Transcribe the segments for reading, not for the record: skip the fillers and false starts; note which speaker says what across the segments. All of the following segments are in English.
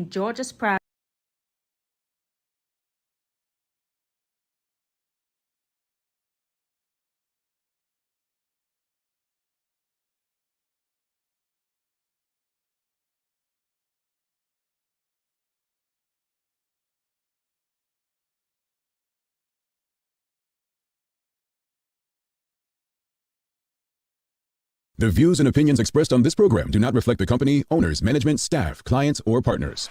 Speaker 1: Georgia's proud.
Speaker 2: The views and opinions expressed on this program do not reflect the company, owners, management, staff, clients, or partners.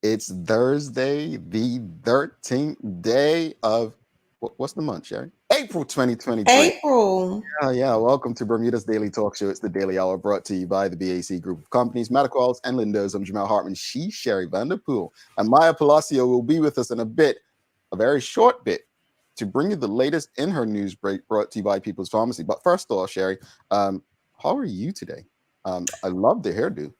Speaker 3: It's Thursday, the 13th day of what's the month, Sherry? April 2023.
Speaker 4: April.
Speaker 3: Yeah. Welcome to Bermuda's Daily Talk Show. It's the Daily Hour brought to you by the BAC Group of Companies, Medical and Lindos. I'm Jamal Hartman. She's Sherry Vanderpool. And Maya Palacio will be with us in a very short bit, to bring you the latest in her news break brought to you by People's Pharmacy. But first of all, Sherry, how are you today? I love the hairdo.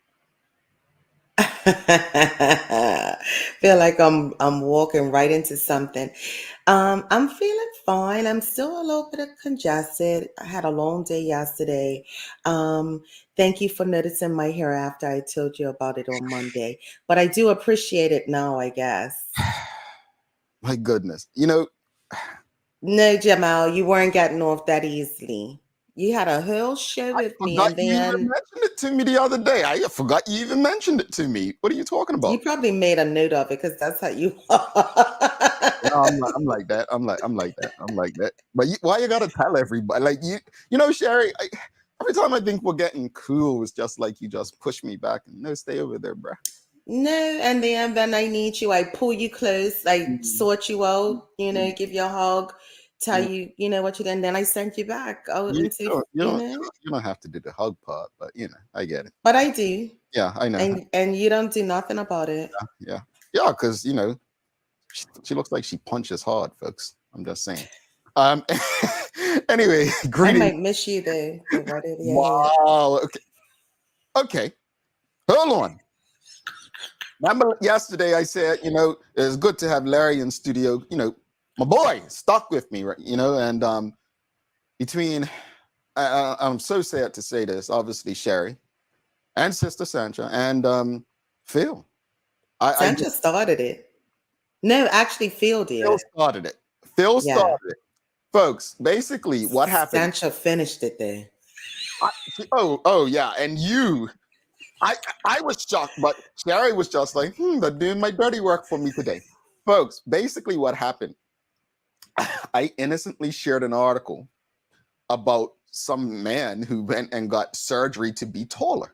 Speaker 4: Feel like I'm walking right into something. I'm feeling fine. I'm still a little bit congested. I had a long day yesterday. Thank you for noticing my hair after I told you about it on Monday. But I do appreciate it now, I guess.
Speaker 3: My goodness.
Speaker 4: No, Jamal, you weren't getting off that easily. You had a whole show with me, and
Speaker 3: you even
Speaker 4: then
Speaker 3: mentioned it to me the other day. I forgot you even mentioned it to me. What are you talking about?
Speaker 4: you probably made a note of it because that's how you are.
Speaker 3: No, I'm like that. I'm like that. But why you gotta tell everybody? Like Sherry. Every time I think we're getting cool, it's just like you just push me back and no, stay over there, bruh.
Speaker 4: No, and then when I need you, I pull you close, I sort you out, give you a hug, tell you, what you did, and then I send you back out into,
Speaker 3: You don't have to do the hug part, but I get it.
Speaker 4: But I do.
Speaker 3: Yeah, I know.
Speaker 4: And you don't do nothing about it.
Speaker 3: Yeah, because she looks like she punches hard, folks. I'm just saying. Anyway, greetings.
Speaker 4: I might miss you though.
Speaker 3: Wow. Okay. Hold on. Remember yesterday I said, it's good to have Larry in studio. My boy stuck with me, right? And between, I'm so sad to say this, obviously Sherry and Sister Sancha and Phil.
Speaker 4: Sancha started it. No, actually Phil did.
Speaker 3: Phil started it. Folks, basically what happened.
Speaker 4: Sancha finished it there.
Speaker 3: Oh yeah, and you. I was shocked, but Sherry was just like, they're doing my dirty work for me today. Folks, basically what happened, I innocently shared an article about some man who went and got surgery to be taller.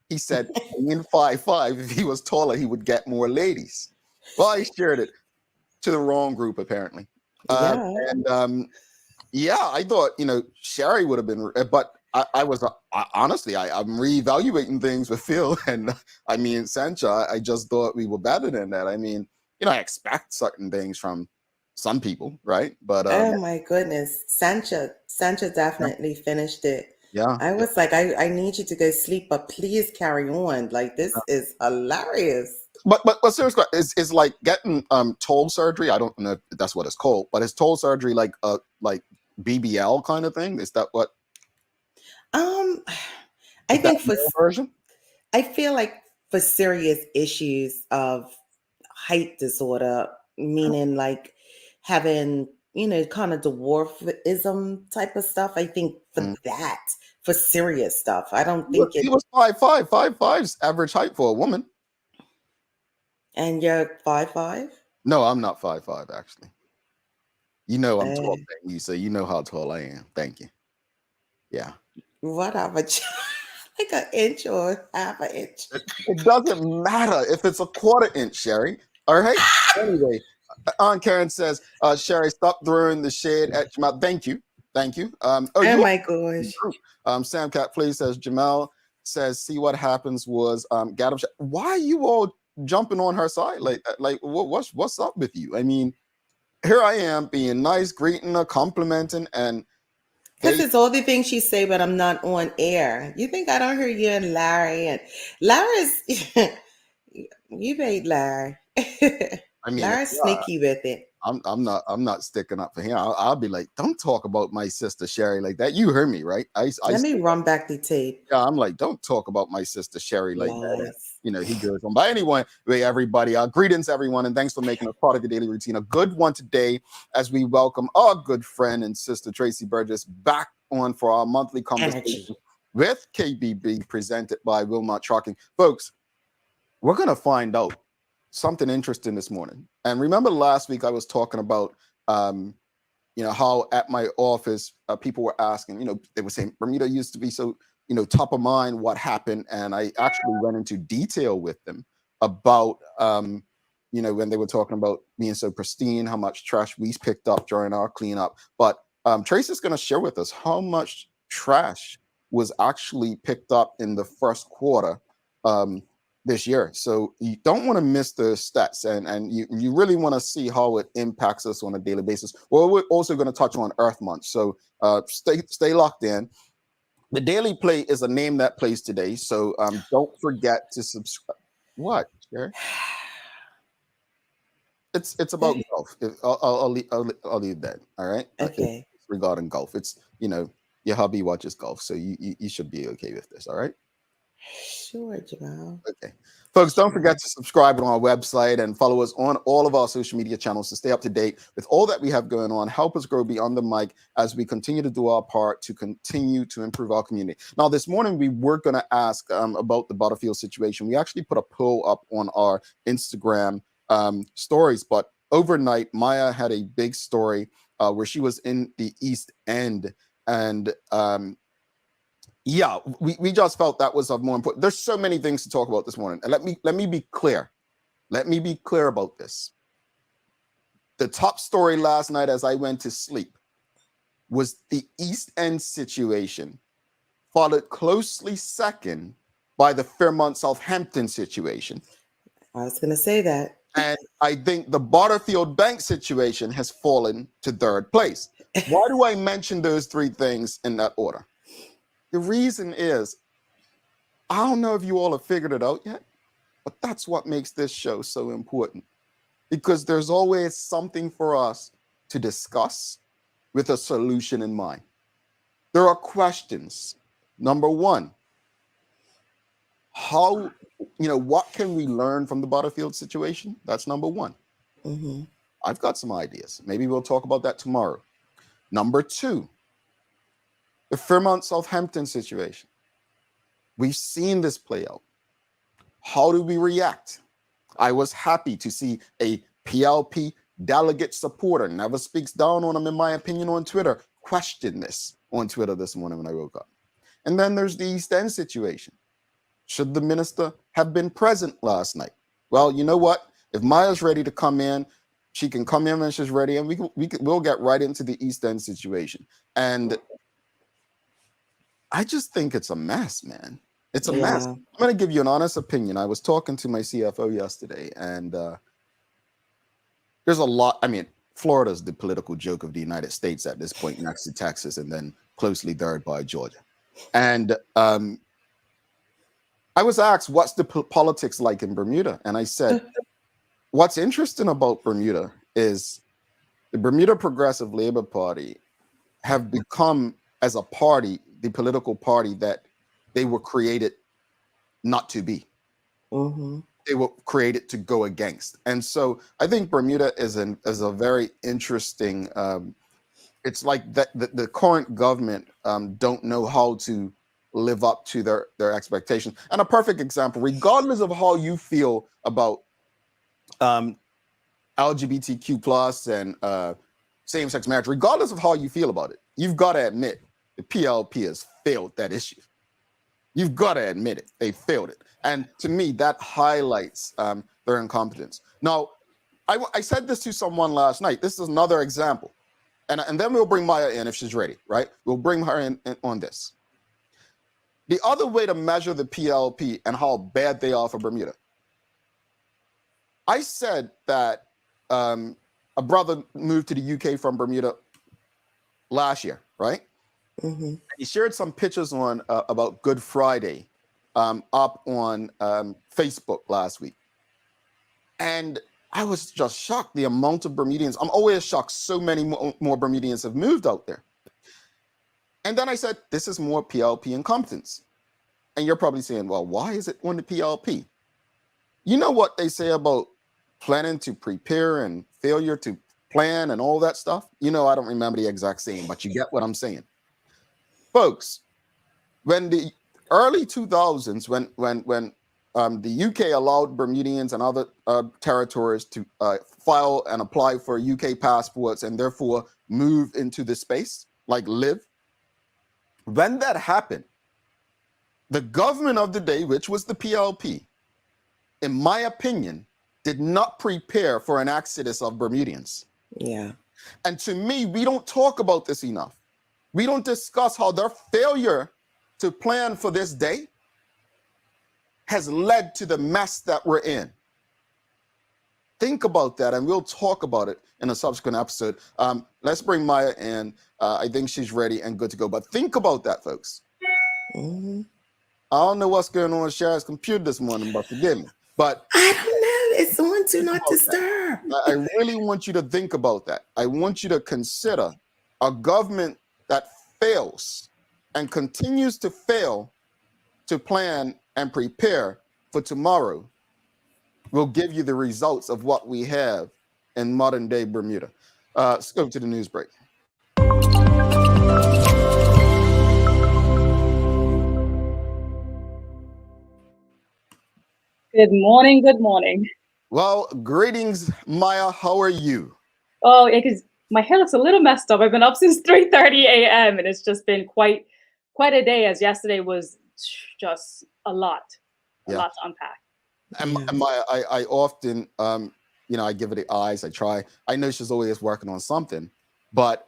Speaker 3: He said in 5'5", if he was taller, he would get more ladies. Well, I shared it to the wrong group, apparently. I thought, Sherry would have been, but honestly, I'm reevaluating things with Phil and Sancha. I just thought we were better than that. I expect certain things from some people, right? But
Speaker 4: oh my goodness, Sancha definitely finished it.
Speaker 3: Yeah,
Speaker 4: I was like, I need you to go sleep, but please carry on. Like, this is hilarious.
Speaker 3: But seriously, it's like getting toe surgery. I don't know if that's what it's called, but is toe surgery like BBL kind of thing? Is that what?
Speaker 4: I think
Speaker 3: version.
Speaker 4: I feel like for serious issues of height disorder, meaning like having, kind of dwarfism type of stuff. I think for serious stuff. I don't think
Speaker 3: he was 5'5". 5'5" average height for a woman.
Speaker 4: And you're 5'5"?
Speaker 3: No, I'm not 5'5", actually. You know I'm taller
Speaker 4: Uh,
Speaker 3: than you, so you know how tall I am. Thank you. Yeah.
Speaker 4: whatever. Like an inch or half an inch.
Speaker 3: It doesn't matter if it's a quarter inch, Sherry. All right. Anyway, Aunt Karen says, Sherry, stop throwing the shade at Jamal. Thank you. Thank you. Oh,
Speaker 4: Oh
Speaker 3: you
Speaker 4: my
Speaker 3: are in the
Speaker 4: gosh.
Speaker 3: group. Sam Cat Please says, Jamal says, see what happens was Gadam. Why are you all jumping on her side? Like what's up with you? I mean, here I am being nice, greeting her, complimenting, and
Speaker 4: Because
Speaker 3: they
Speaker 4: it's all the things she say, but I'm not on air. You think I don't hear you and Larry? And Larry's, you made Larry.
Speaker 3: I mean,
Speaker 4: Larry's sneaky with it.
Speaker 3: I'm not sticking up for him. I'll be like, don't talk about my sister Sherry like that. You heard me, right? I
Speaker 4: Let me run back the tape.
Speaker 3: yeah, I'm like, don't talk about my sister Sherry like that. And,
Speaker 4: Lies.
Speaker 3: you know, he goes on. But anyway, everybody, greetings, everyone, and thanks for making us part of your daily routine. A good one today as we welcome our good friend and sister Traci Burgess back on for our monthly conversation
Speaker 4: Energy.
Speaker 3: with KBB, presented by Wilmot Trucking. Folks, we're gonna find out something interesting this morning. And remember last week I was talking about how at my office people were asking, they were saying Bermuda used to be so, top of mind, what happened. And I actually went into detail with them about, when they were talking about being so pristine, how much trash we picked up during our cleanup. But Trace is going to share with us how much trash was actually picked up in the first quarter this year. So you don't want to miss the stats, and you really want to see how it impacts us on a daily basis. Well, we're also going to touch on Earth Month, so stay locked in. The Daily Play is a name that plays today, so don't forget to subscribe. What? Sure. It's about golf. I'll leave that. All right.
Speaker 4: Okay.
Speaker 3: It's regarding golf. It's your hubby watches golf, so you should be okay with this. All right.
Speaker 4: Sure, Jamal.
Speaker 3: Okay. Folks, don't
Speaker 4: Sure.
Speaker 3: forget to subscribe on our website and follow us on all of our social media channels to stay up to date with all that we have going on. Help us grow beyond the mic as we continue to do our part to continue to improve our community. Now, this morning, we were going to ask about the Butterfield situation. We actually put a poll up on our Instagram stories, but overnight, Maya had a big story where she was in the East End, and yeah, we just felt that was of more important. There's so many things to talk about this morning. And let me be clear. Let me be clear about this. The top story last night as I went to sleep was the East End situation, followed closely second by the Fairmont Southampton situation.
Speaker 4: I was going to say that.
Speaker 3: And I think the Butterfield Bank situation has fallen to third place. Why do I mention those three things in that order? The reason is, I don't know if you all have figured it out yet, but that's what makes this show so important, because there's always something for us to discuss with a solution in mind. There are questions. Number one, what can we learn from the Butterfield situation? That's number one.
Speaker 4: Mm-hmm.
Speaker 3: I've got some ideas. Maybe we'll talk about that tomorrow. Number two, the Fairmont Southampton situation. We've seen this play out. How do we react? I was happy to see a PLP delegate supporter, never speaks down on him, in my opinion, on Twitter, question this on Twitter this morning when I woke up. And then there's the East End situation. Should the minister have been present last night? Well, you know what? If Maya's ready to come in, she can come in when she's ready, and we'll get right into the East End situation. And I just think it's a mess, man. It's a mess. I'm going to give you an honest opinion. I was talking to my CFO yesterday, and there's a lot. I mean, Florida's the political joke of the United States at this point, next to Texas, and then closely third by Georgia. And I was asked, what's the politics like in Bermuda? And I said, what's interesting about Bermuda is the Bermuda Progressive Labor Party have become, as a party, the political party that they were created not to be. Mm-hmm. They were created to go against. And so I think Bermuda is a very interesting, it's like that the current government don't know how to live up to their expectations. And a perfect example, regardless of how you feel about LGBTQ plus and same-sex marriage, regardless of how you feel about it, you've got to admit the PLP has failed that issue. You've got to admit it. They failed it. And to me, that highlights their incompetence. Now, I said this to someone last night. This is another example. And then we'll bring Maya in if she's ready, right? We'll bring her in on this. The other way to measure the PLP and how bad they are for Bermuda. I said that a brother moved to the UK from Bermuda last year, right? Mm-hmm. He shared some pictures on about Good Friday up on Facebook last week. And I was just shocked the amount of Bermudians. I'm always shocked so many more Bermudians have moved out there. And then I said, this is more PLP incompetence. And you're probably saying, well, why is it on the PLP? You know what they say about planning to prepare and failure to plan and all that stuff? You know, I don't remember the exact saying, but you get what I'm saying. Folks, when the early 2000s, when the UK allowed Bermudians and other territories to file and apply for UK passports and therefore move into the space, like live. When that happened, the government of the day, which was the PLP, in my opinion, did not prepare for an exodus of Bermudians.
Speaker 4: Yeah.
Speaker 3: And to me, we don't talk about this enough. We don't discuss how their failure to plan for this day has led to the mess that we're in. Think about that, and we'll talk about it in a subsequent episode. Let's bring Maya in. I think she's ready and good to go. But think about that, folks. Mm-hmm. I don't know what's going on with Shara's computer this morning, but forgive me. But
Speaker 4: I don't know. It's on Do Not Disturb.
Speaker 3: I really want you to think about that. I want you to consider a government that fails and continues to fail to plan and prepare for tomorrow will give you the results of what we have in modern day Bermuda. Let's go to the news break.
Speaker 1: Good morning. Good morning.
Speaker 3: Well, greetings, Maya. How are you?
Speaker 1: Oh, because my hair looks a little messed up. I've been up since 3:30 a.m. and it's just been quite a day, as yesterday was just a lot to unpack.
Speaker 3: And Maya, I often, I give her the eyes. I try. I know she's always working on something, but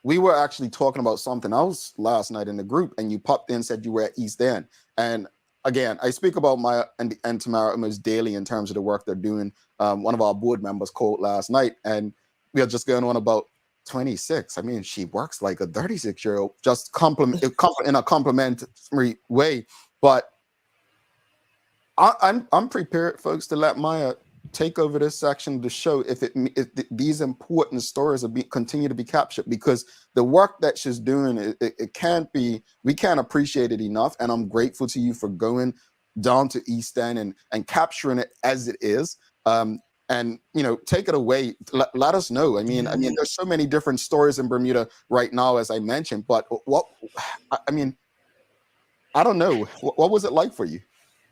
Speaker 3: we were actually talking about something else last night in the group, and you popped in and said you were at East End. And again, I speak about Maya and Tamara almost daily in terms of the work they're doing. One of our board members called last night, and we are just going on about 26. I mean, she works like a 36-year-old, just in a complimentary way. But I'm prepared, folks, to let Maya take over this section to show if these important stories continue to be captured, because the work that she's doing, we can't appreciate it enough. And I'm grateful to you for going down to East End and capturing it as it is. And take it away. Let us know. I mean, there's so many different stories in Bermuda right now, as I mentioned. But I don't know. What was it like for you?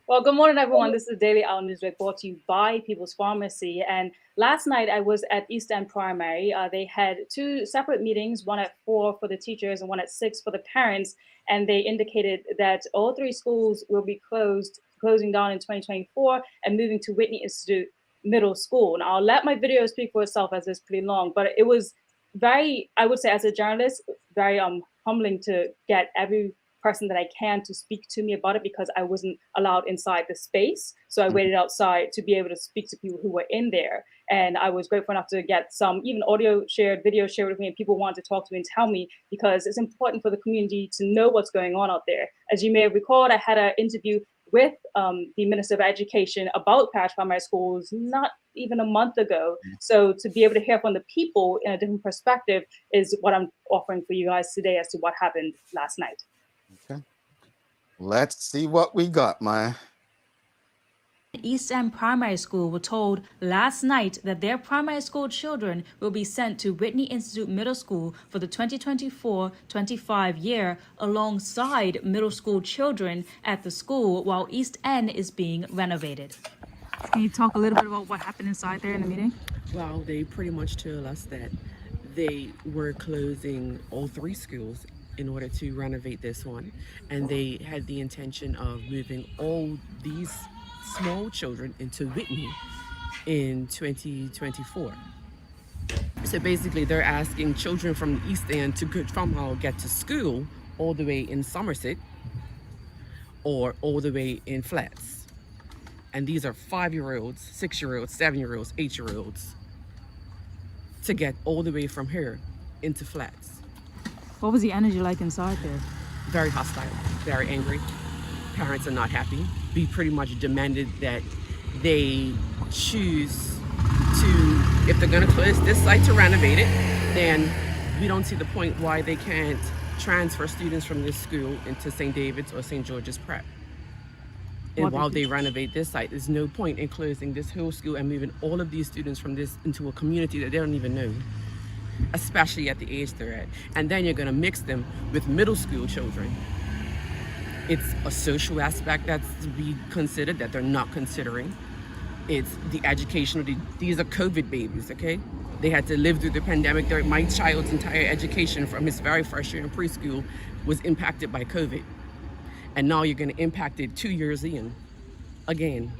Speaker 1: Well, good morning, everyone. This is Daily Owl Newsweek brought to you by People's Pharmacy. And last night I was at East End Primary. They had two separate meetings, one at 4 for the teachers and one at 6 for the parents. And they indicated that all three schools will be closing down in 2024 and moving to Whitney Institute Middle School. Now, I'll let my video speak for itself as it's pretty long, but it was very, I would say as a journalist, very humbling to get every person that I can to speak to me about it, because I wasn't allowed inside the space. So I waited outside to be able to speak to people who were in there. And I was grateful enough to get some even audio shared, video shared with me, and people wanted to talk to me and tell me, because it's important for the community to know what's going on out there. As you may have recalled, I had an interview with the Minister of Education about parish primary schools not even a month ago. So to be able to hear from the people in a different perspective is what I'm offering for you guys today as to what happened last night.
Speaker 3: Okay. Let's see what we got, Maya.
Speaker 5: East End Primary School were told last night that their primary school children will be sent to Whitney Institute Middle School for the 2024-25 year alongside middle school children at the school while East End is being renovated. Can you talk a little bit about what happened inside there in the meeting?
Speaker 6: Well, they pretty much told us that they were closing all three schools in order to renovate this one, and they had the intention of moving all these small children into Whitney in 2024. So basically, they're asking children from the East End to somehow get to school all the way in Somerset or all the way in Flats. And these are 5-year-olds, 6-year-olds, 7-year-olds, 8-year-olds to get all the way from here into Flats.
Speaker 5: What was the energy like inside there?
Speaker 6: Very hostile, very angry. Parents are not happy. We pretty much demanded that they choose to, if they're gonna close this site to renovate it, then we don't see the point why they can't transfer students from this school into St. David's or St. George's Prep. And while they renovate this site, there's no point in closing this whole school and moving all of these students from this into a community that they don't even know, especially at the age they're at. And then you're gonna mix them with middle school children. It's a social aspect that's to be considered that they're not considering. It's the educational, these are COVID babies, okay? They had to live through the pandemic. My child's entire education from his very first year in preschool was impacted by COVID. And now you're gonna impact it 2 years in, again.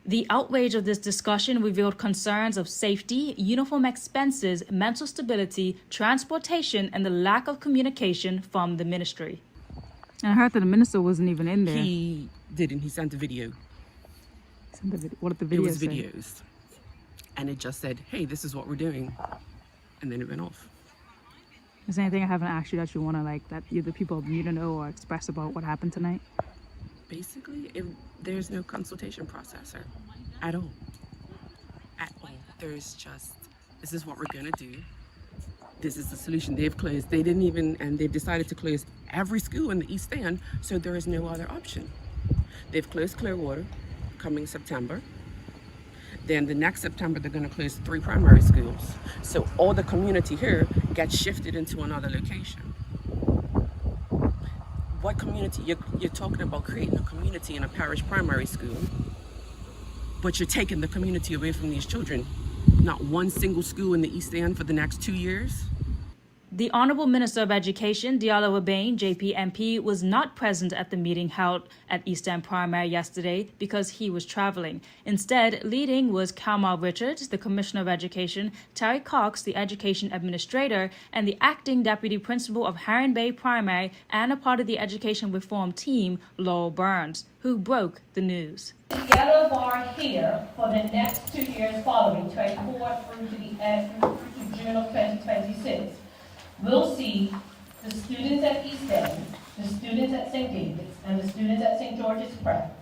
Speaker 5: The outrage of this discussion revealed concerns of safety, uniform expenses, mental stability, transportation, and the lack of communication from the ministry. And I heard that the minister wasn't even in there.
Speaker 6: He didn't, he sent a video.
Speaker 5: What did the video
Speaker 6: It was
Speaker 5: say?
Speaker 6: videos. And it just said, hey, this is what we're doing. And then it went off.
Speaker 5: Is there anything I haven't asked you that you want to, like, that the people need to know or express about what happened tonight?
Speaker 6: Basically, there's no consultation process at all. At all. There's just, this is what we're gonna do. This is the solution. They've closed. They didn't even, and they've decided to close every school in the East End, so there is no other option. They've closed Clearwater coming September. Then the next September, they're gonna close 3 primary schools. So all the community here gets shifted into another location. What community? You're talking about creating a community in a parish primary school, but you're taking the community away from these children. Not one single school in the East End for the next 2 years.
Speaker 5: The Honorable Minister of Education, Diallo Obeng, JPMP, was not present at the meeting held at East End Primary yesterday because he was traveling. Instead, leading was Kamal Richards, the Commissioner of Education, Terry Cox, the Education Administrator, and the Acting Deputy Principal of Haring Bay Primary and a part of the Education Reform Team, Laurel Burns, who broke the news.
Speaker 7: The yellow bar here for the next 2 years following, 24 through to June of 2026. We'll see the students at East End, the students at St. David's, and the students at St. George's Prep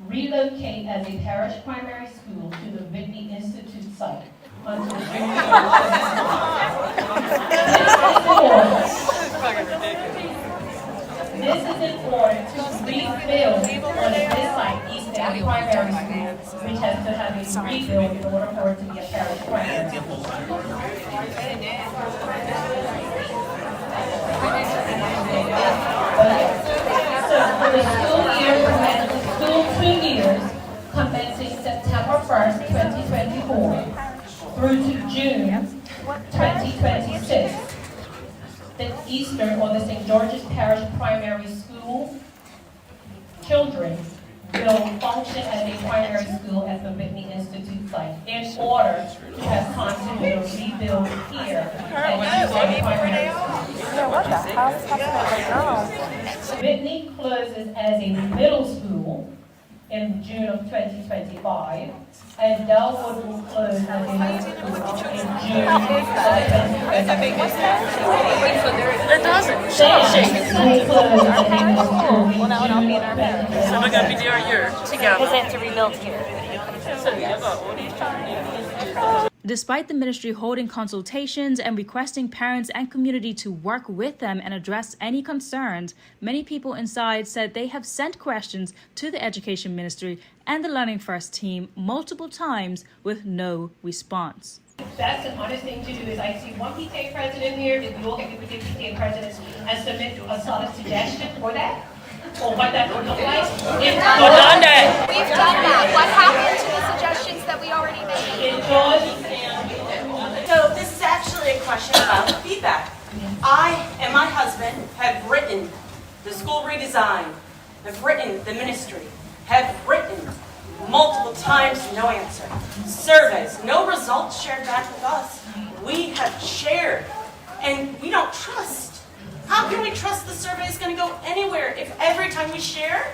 Speaker 7: relocate as a parish primary school to the Whitney Institute site until June 2026. This is in order to rebuild on this site, East End Primary School, which has to have a rebuild in order for it to be a parish primary school. So for the school 2 years, commencing September 1st, 2024, through to June 2026, the Eastern or the St. George's Parish Primary School children will function as a primary school at the Whitney Institute site in order to have time to do a rebuild here at East End Primary School. Whitney closes as a middle school in June of 2025, and Delwood will close as a middle school in June of 2026.
Speaker 8: It doesn't.
Speaker 7: Will close as a middle school in June of 2026.
Speaker 8: So we're going to be there a year together.
Speaker 9: Because they have to rebuild here.
Speaker 5: Despite the ministry holding consultations and requesting parents and community to work with them and address any concerns, many people inside said they have sent questions to the Education Ministry and the Learning First team multiple times with no response.
Speaker 7: That's an honest thing to do. Is I see one PTA president here, if we all get with the PTA president and submit a solid suggestion for that, or what that would look like.
Speaker 8: We've done that.
Speaker 9: We've done that. What happened to the suggestion? that we already made.
Speaker 10: So this is actually a question about feedback. I and my husband have written the school redesign, have written the ministry, have written multiple times, no answer. Surveys, no results shared back with us. We have shared, and we don't trust. How can we trust the survey is going to go anywhere if every time we share,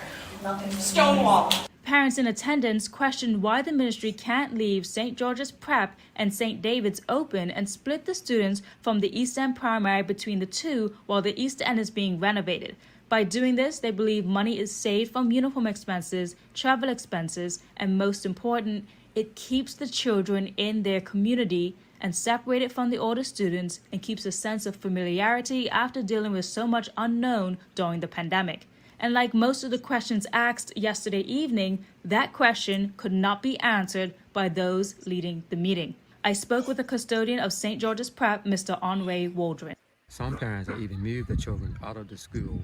Speaker 10: stonewall?
Speaker 5: Parents in attendance questioned why the ministry can't leave St. George's Prep and St. David's open and split the students from the East End Primary between the two while the East End is being renovated. By doing this, they believe money is saved from uniform expenses, travel expenses, and most important, it keeps the children in their community and separated from the older students and keeps a sense of familiarity after dealing with so much unknown during the pandemic. And like most of the questions asked yesterday evening, that question could not be answered by those leading the meeting. I spoke with the custodian of St. George's Prep, Mr. Henri Waldron.
Speaker 11: Some parents have even moved the children out of the school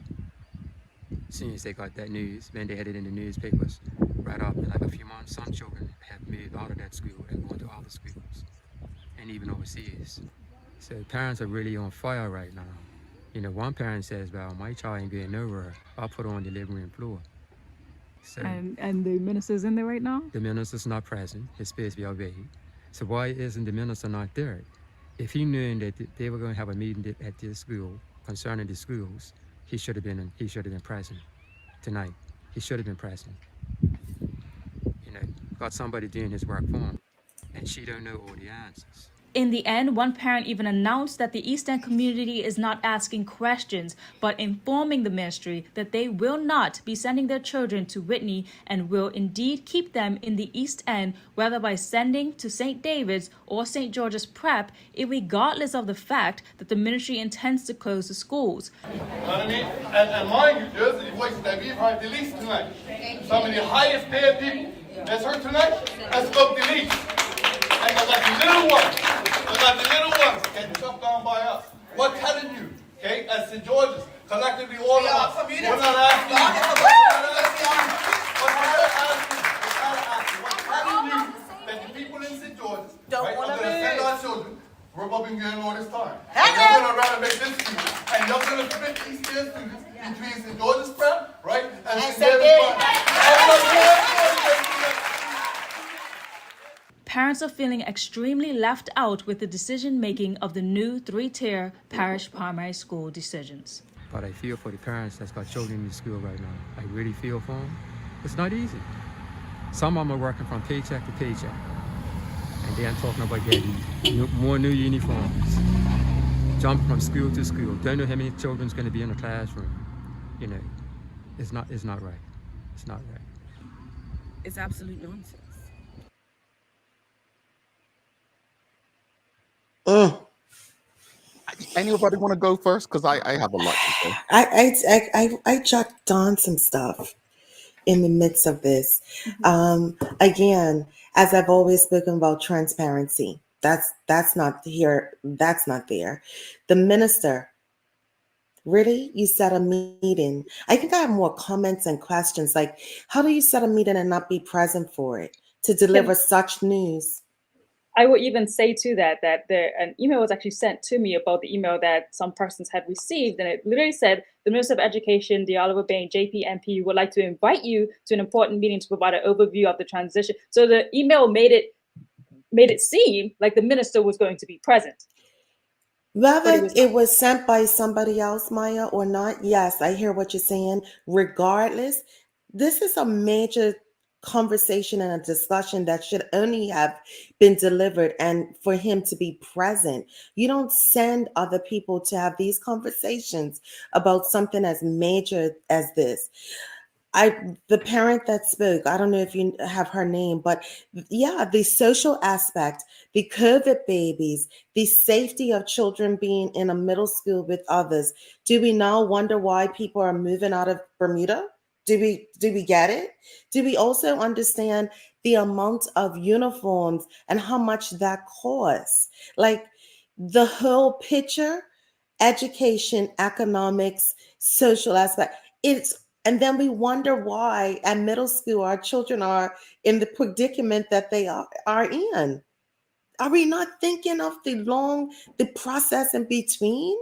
Speaker 11: as soon as they got that news, when they had it in the newspapers. Right up in like a few months, some children have moved out of that school and gone to other schools and even overseas. So parents are really on fire right now. You know, one parent says, well, my child ain't going nowhere. I'll put her on the living room floor. So,
Speaker 5: And the minister's in there right now?
Speaker 11: the minister's not present. His supposed to be away. So why isn't the minister not there? If he knew that they were going to have a meeting at this school concerning the schools, he should have been present tonight. He should have been present. You know, got somebody doing his work for him, and she don't know all the answers.
Speaker 5: In the end, one parent even announced that the East End community is not asking questions, but informing the ministry that they will not be sending their children to Whitney and will indeed keep them in the East End, whether by sending to St. David's or St. George's Prep, regardless of the fact that the ministry intends to close the schools.
Speaker 12: You know what I mean? And mind you, those are the voices that we've heard the least tonight. Some of the highest paid people that's heard tonight has spoke the least. And they got the little ones. They got the little ones getting chopped down by us. We're telling you, okay, as St. George's, collectively all of us, we're not asking you. We're telling you that the people in St. George's are going to send our children where we've been going all this time. And you're going to renovate this school. And you're going to split these students between St. George's Prep, right, and St. David's Prep.
Speaker 5: Parents are feeling extremely left out with the decision-making of the new three-tier parish primary school decisions.
Speaker 11: But I feel for the parents that's got children in the school right now. I really feel for them. It's not easy. Some of them are working from paycheck to paycheck. And then talking about getting more new uniforms. Jumping from school to school. Don't know how many children's going to be in the classroom. You know, it's not right. It's not right.
Speaker 6: It's absolute nonsense.
Speaker 3: Anybody want to go first? Because I have a lot to say.
Speaker 4: I jotted down some stuff in the midst of this. Again, as I've always spoken about transparency, that's not here. That's not there. The minister, really, you set a meeting. I think I have more comments and questions. Like, how do you set a meeting and not be present for it to deliver such news?
Speaker 1: I would even say to that an email was actually sent to me about the email that some persons had received, and it literally said, the Minister of Education, Diallo Bain, JPMP, would like to invite you to an important meeting to provide an overview of the transition. So the email made it seem like the minister was going to be present.
Speaker 4: Whether it was sent by somebody else, Maya, or not, yes, I hear what you're saying. Regardless, this is a major conversation and a discussion that should only have been delivered and for him to be present. You don't send other people to have these conversations about something as major as this. The parent that spoke, I don't know if you have her name, but yeah, the social aspect, the COVID babies, the safety of children being in a middle school with others. Do we now wonder why people are moving out of Bermuda? Do we get it? Do we also understand the amount of uniforms and how much that costs? Like the whole picture, education, economics, social aspect, it's And then we wonder why at middle school our children are in the predicament that they are in. Are we not thinking of the process in between?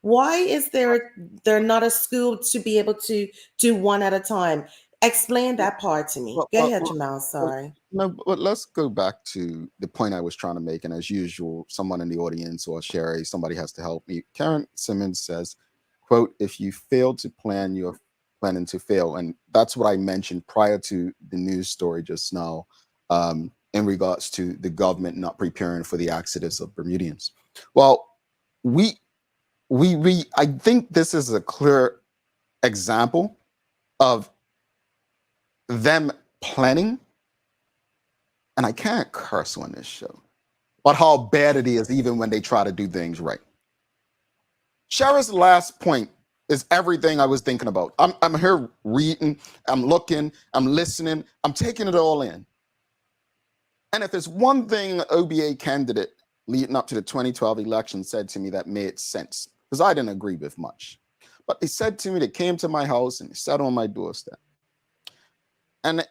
Speaker 4: Why is there not a school to be able to do one at a time? Explain that part to me. Go ahead, Jamal. Sorry.
Speaker 3: No, but let's go back to the point I was trying to make. And as usual, someone in the audience or Sherry, somebody has to help me. Karen Simmons says, quote, if you fail to plan, you're planning to fail. And that's what I mentioned prior to the news story just now, in regards to the government not preparing for the exodus of Bermudians. Well, I think this is a clear example of them planning, and I can't curse on this show, but how bad it is even when they try to do things right. Shara's last point is everything I was thinking about. I'm here reading, I'm looking, I'm listening, I'm taking it all in. And if there's one thing an OBA candidate leading up to the 2012 election said to me that made sense, because I didn't agree with much, but they said to me, they came to my house and they sat on my doorstep. And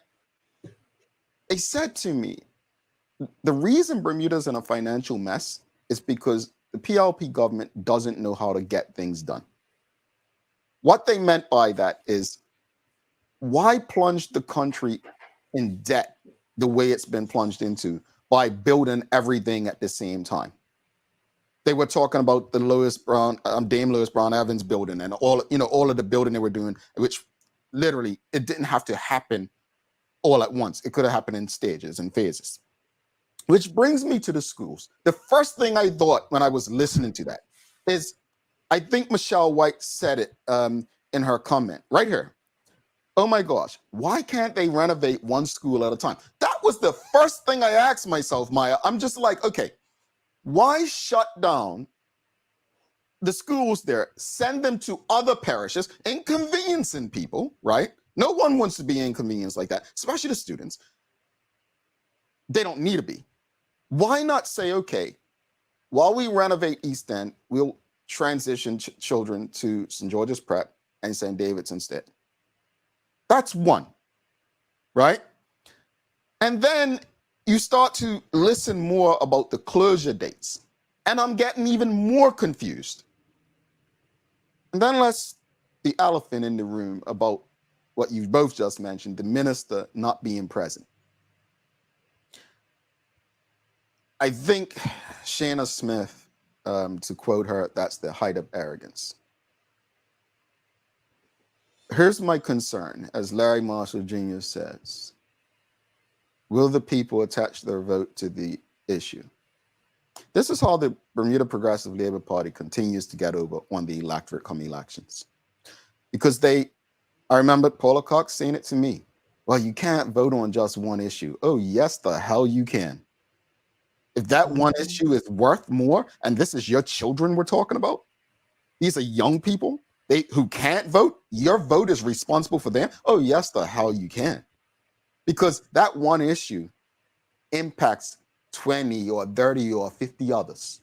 Speaker 3: they said to me, the reason Bermuda's in a financial mess is because the PLP government doesn't know how to get things done. What they meant by that is, why plunge the country in debt the way it's been plunged into by building everything at the same time? They were talking about the Dame Lewis Brown Evans building and all of the building they were doing, which literally it didn't have to happen all at once. It could have happened in stages and phases. Which brings me to the schools. The first thing I thought when I was listening to that is, I think Michelle White said it in her comment right here. Oh my gosh, why can't they renovate one school at a time? That was the first thing I asked myself, Maya. I'm just like, okay, why shut down the schools there, send them to other parishes, inconveniencing people, right? No one wants to be inconvenienced like that, especially the students. They don't need to be. Why not say, okay, while we renovate East End, we'll transition children to St. George's Prep and St. David's instead? That's one, right? And then you start to listen more about the closure dates, and I'm getting even more confused. And then the elephant in the room about what you both just mentioned, the minister not being present. I think Shanna Smith, to quote her, that's the height of arrogance. Here's my concern, as Larry Marshall Jr. says, will the people attach their vote to the issue? This is how the Bermuda Progressive Labor Party continues to get over on the electorate come elections. Because I remember Paula Cox saying it to me, well, you can't vote on just one issue. Oh, yes, the hell you can. If that one issue is worth more, and this is your children we're talking about, these are young people who can't vote, your vote is responsible for them. Oh, yes, the hell you can. Because that one issue impacts 20 or 30 or 50 others.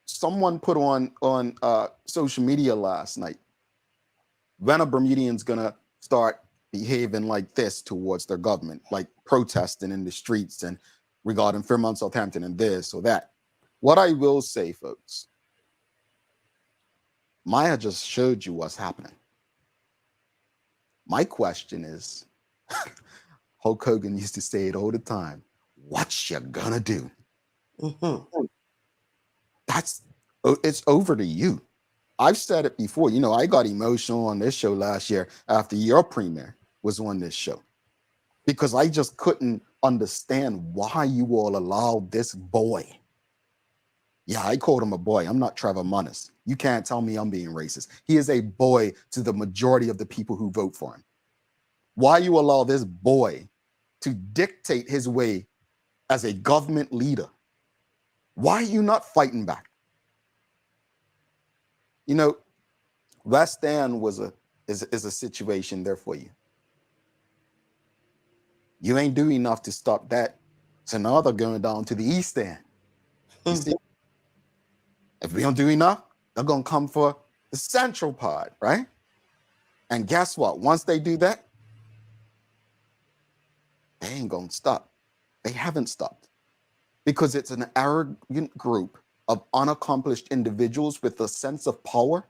Speaker 3: Someone put on social media last night, when are Bermudians gonna start behaving like this towards their government, like protesting in the streets and regarding Fairmont, Southampton, and this or that? What I will say, folks, Maya just showed you what's happening. My question is, Hulk Hogan used to say it all the time, what you gonna do? Mm-hmm. It's over to you. I've said it before. You know, I got emotional on this show last year after your premiere was on this show, because I just couldn't understand why you all allowed this boy. Yeah, I called him a boy. I'm not Trevor Munnis. You can't tell me I'm being racist. He is a boy to the majority of the people who vote for him. Why you allow this boy to dictate his way as a government leader? Why are you not fighting back? You know, West End is a situation there for you. You ain't doing enough to stop that. So now they're going down to the East End. You see, if we don't do enough, they're going to come for the central part, right? And guess what? Once they do that, they ain't going to stop. They haven't stopped because it's an arrogant group of unaccomplished individuals with a sense of power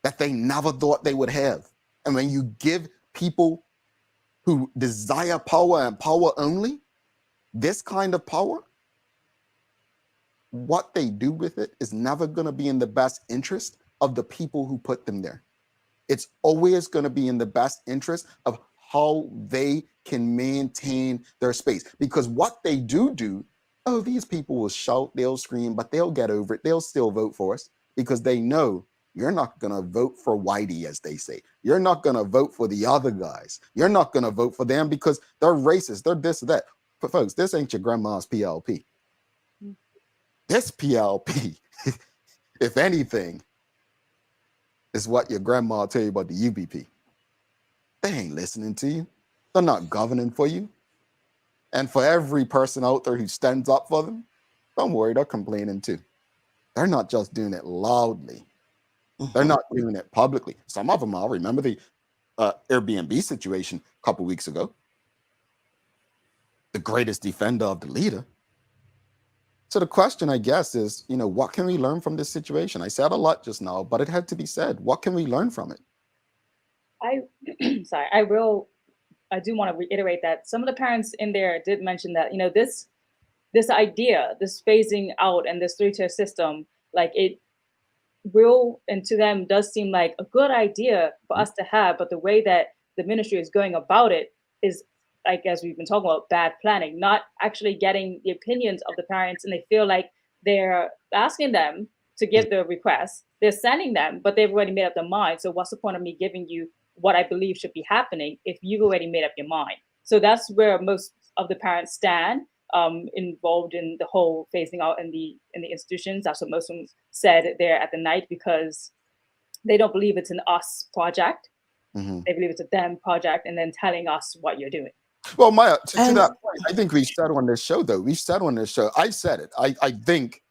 Speaker 3: that they never thought they would have. And when you give people who desire power and power only this kind of power, what they do with it is never going to be in the best interest of the people who put them there. It's always going to be in the best interest of how they can maintain their space. Because what they do, oh, these people will shout, they'll scream, but they'll get over it. They'll still vote for us because they know you're not going to vote for Whitey, as they say. You're not going to vote for the other guys. You're not going to vote for them because they're racist. They're this or that. But folks, this ain't your grandma's PLP. This PLP, if anything, is what your grandma tell you about the UBP. They ain't listening to you. They're not governing for you. And for every person out there who stands up for them, don't worry, they're complaining too. They're not just doing it loudly. They're not doing it publicly. Some of them, I'll remember the Airbnb situation a couple weeks ago. The greatest defender of the leader. So the question, I guess, is, what can we learn from this situation? I said a lot just now, but it had to be said. What can we learn from it?
Speaker 1: Sorry, I do want to reiterate that some of the parents in there did mention that, this idea, this phasing out and this 3-tier system, like it will, and to them does seem like a good idea for us to have, but the way that the ministry is going about it is, like, as we've been talking about, bad planning, not actually getting the opinions of the parents. And they feel like they're asking them to give the request. They're sending them, but they've already made up their mind. So what's the point of me giving you what I believe should be happening if you've already made up your mind? So that's where most of the parents stand, involved in the whole phasing out in the institutions. That's what most of them said there at the night, because they don't believe it's an us project. They believe it's a them project, and then telling us what you're doing.
Speaker 3: Well, Maya, to that point, I think we've said on this show, though, I said it. I think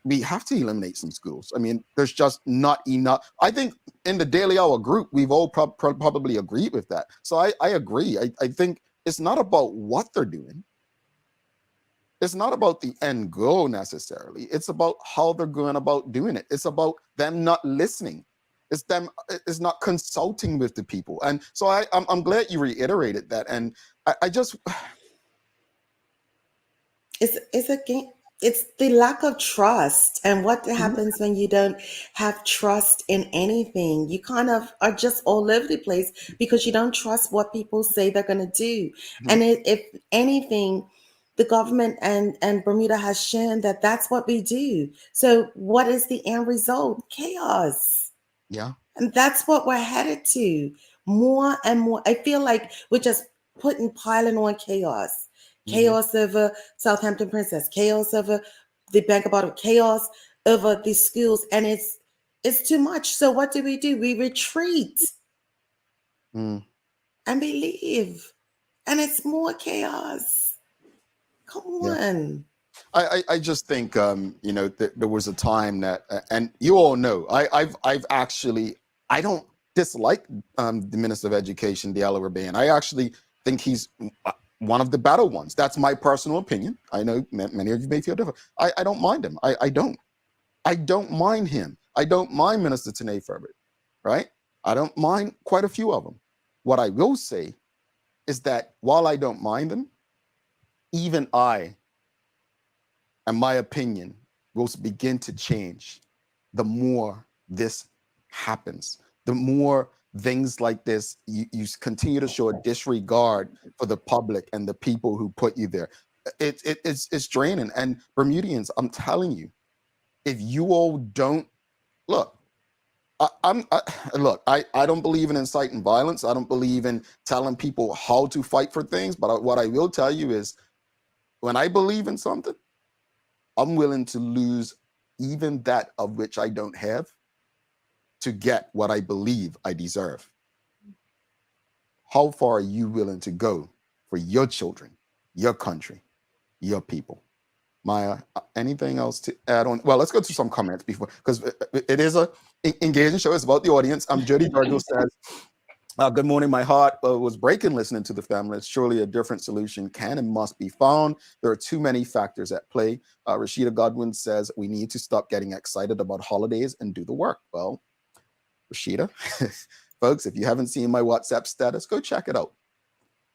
Speaker 3: we have to eliminate some schools. I mean, there's just not enough. I think in the Daily Hour group, we've all probably agreed with that. So I agree. I think it's not about what they're doing. It's not about the end goal necessarily. It's about how they're going about doing it. It's about them not listening. It's not consulting with the people. And so I'm glad you reiterated that. And I just
Speaker 4: it's the lack of trust. And what happens when you don't have trust in anything? You kind of are just all over the place because you don't trust what people say they're going to do. And if anything, the government and Bermuda has shown that that's what we do. So what is the end result? Chaos.
Speaker 3: Yeah.
Speaker 4: And that's what we're headed to. More and more. I feel like we're just piling on chaos. Chaos over Southampton Princess, chaos over the Bank of Bottom, chaos over the schools. And it's too much. So what do? We retreat and believe. And it's more chaos. Come on.
Speaker 3: I just think that there was a time that, and you all know, I've actually, I don't dislike the Minister of Education, Delaware Ban. I actually think he's one of the better ones. That's my personal opinion. I know many of you may feel different. I don't mind him. I don't mind him. I don't mind Minister Tanae Furbert, right? I don't mind quite a few of them. What I will say is that while I don't mind them, even I, and my opinion, will begin to change the more this happens. The more things like this, you continue to show a disregard for the public and the people who put you there. It's draining. And Bermudians, I'm telling you, if you all don't look, I don't believe in inciting violence. I don't believe in telling people how to fight for things. But what I will tell you is, when I believe in something, I'm willing to lose even that of which I don't have to get what I believe I deserve. How far are you willing to go for your children, your country, your people? Maya, anything else to add on? Well, let's go to some comments before, because it is a engaging show. It's about the audience. Jody Virgil says, good morning. My heart was breaking listening to the family. Surely a different solution can and must be found. There are too many factors at play. Rashida Godwin says we need to stop getting excited about holidays and do the work. Well, Rashida, folks, if you haven't seen my WhatsApp status, go check it out.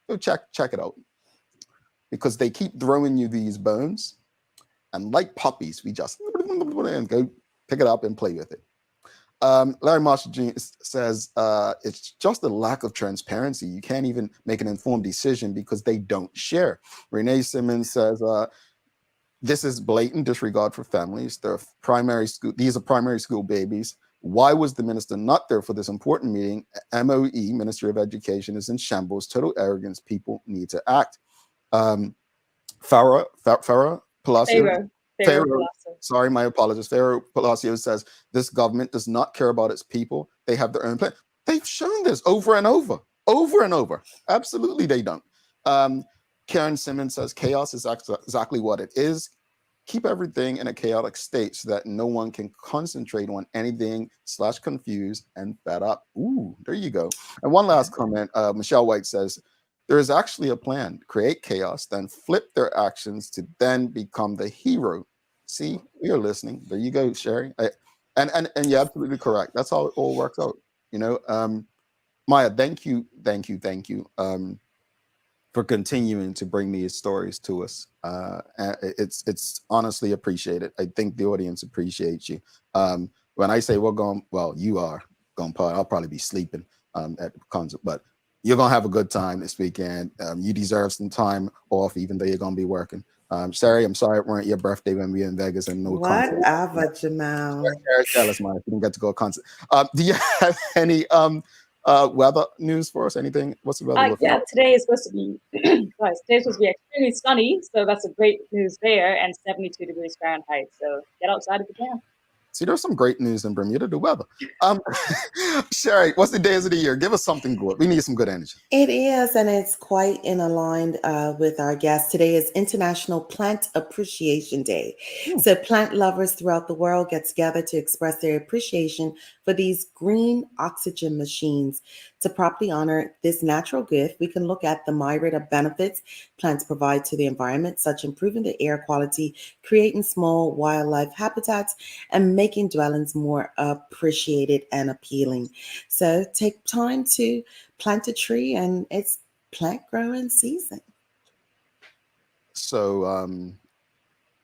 Speaker 3: Go check it out. Because they keep throwing you these bones, and like puppies, we just and go pick it up and play with it. Larry Marshall Jr. says it's just a lack of transparency. You can't even make an informed decision because they don't share. Renee Simmons says this is blatant disregard for families. These are primary school babies. Why was the minister not there for this important meeting? MOE, Ministry of Education, is in shambles. Total arrogance. People need to act. Farah Palacio. Pharaoh, sorry, my apologies. Pharaoh Palacio says this government does not care about its people. They have their own plan. They've shown this over and over. Absolutely, they don't. Karen Simmons says chaos is exactly what it is. Keep everything in a chaotic state so that no one can concentrate on anything / confused and fed up. Ooh, there you go. And one last comment. Michelle White says, there is actually a plan. Create chaos, then flip their actions to then become the hero. See, we are listening. There you go, Sherry. And you're absolutely correct. That's how it all works out. Maya, thank you for continuing to bring these stories to us. It's honestly appreciated. I think the audience appreciates you. When I say you are going, I'll probably be sleeping at the concert, but you're going to have a good time this weekend. You deserve some time off, even though you're going to be working. Sherry, I'm sorry it weren't your birthday when we were in Vegas and no concert.
Speaker 4: Whatever, Jamal.
Speaker 3: Sherry's jealous, man. You didn't get to go to a concert. Do you have any weather news for us? Anything? What's the weather?
Speaker 1: Yeah, today is supposed to be today's supposed to be extremely sunny, so that's a great news there, and 72 degrees Fahrenheit. So get outside if you can.
Speaker 3: See, there's some great news in Bermuda, the weather. Sherry, what's the days of the year? Give us something good. We need some good energy.
Speaker 4: It is, and it's quite in aligned with our guest. Today is International Plant Appreciation Day. So plant lovers throughout the world get together to express their appreciation for these green oxygen machines. To properly honor this natural gift, we can look at the myriad of benefits plants provide to the environment, such improving the air quality, creating small wildlife habitats, and making dwellings more appreciated and appealing. So take time to plant a tree, and it's plant growing season.
Speaker 3: So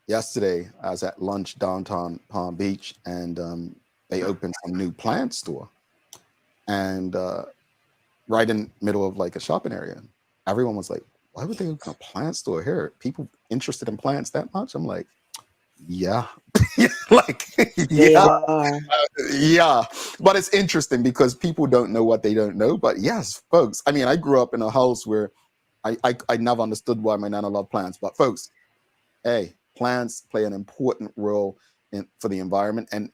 Speaker 3: yesterday I was at lunch downtown Palm Beach, and they opened some new plant store, and right in the middle of like a shopping area. Everyone was like, why would they open a plant store here? People interested in plants that much? I'm like, yeah. Yeah. But it's interesting because people don't know what they don't know. But yes, folks, I mean, I grew up in a house where I never understood why my nana loved plants. But folks, hey, plants play an important role for the environment and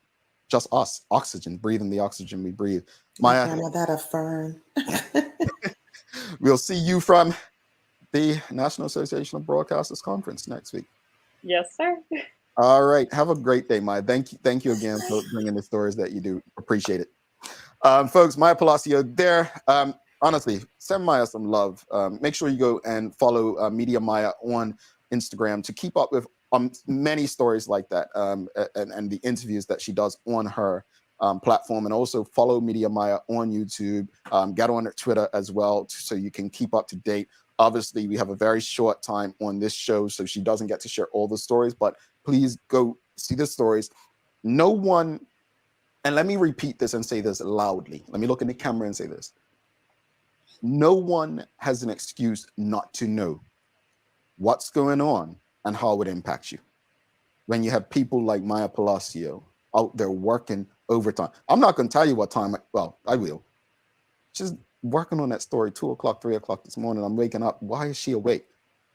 Speaker 3: just us, oxygen, breathing the oxygen we breathe. Maya,
Speaker 4: that a fern.
Speaker 3: We'll see you from the National Association of Broadcasters Conference next week.
Speaker 1: Yes, sir.
Speaker 3: All right. Have a great day, Maya. Thank you again for bringing the stories that you do. Appreciate it. Folks, Maya Palacio there. Honestly, send Maya some love. Make sure you go and follow Media Maya on Instagram to keep up with many stories like that and the interviews that she does on her platform, and also follow Media Maya on YouTube. Get on her Twitter as well so you can keep up to date. Obviously, we have a very short time on this show, so she doesn't get to share all the stories, but please go see the stories. No one, and let me repeat this and say this loudly. Let me look in the camera and say this. No one has an excuse not to know what's going on and how it impacts you. When you have people like Maya Palacio out there working overtime. I'm not going to tell you what time, I will. She's working on that story 2 o'clock, 3 o'clock this morning. I'm waking up. Why is she awake?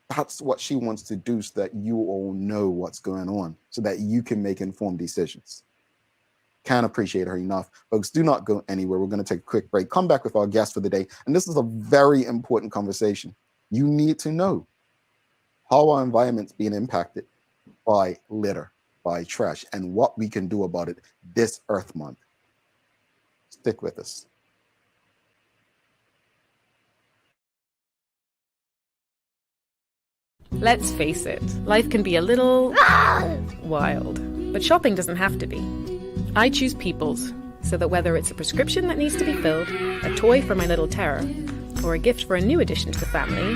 Speaker 3: That's what she wants to do so that you all know what's going on, so that you can make informed decisions. Can't appreciate her enough. Folks, do not go anywhere. We're going to take a quick break. Come back with our guest for the day. And this is a very important conversation. You need to know how our environment's being impacted by litter, by trash, and what we can do about it this Earth Month. Stick with us.
Speaker 9: Let's face it, life can be a little wild, but shopping doesn't have to be. I choose People's, so that whether it's a prescription that needs to be filled, a toy for my little terror, or a gift for a new addition to the family,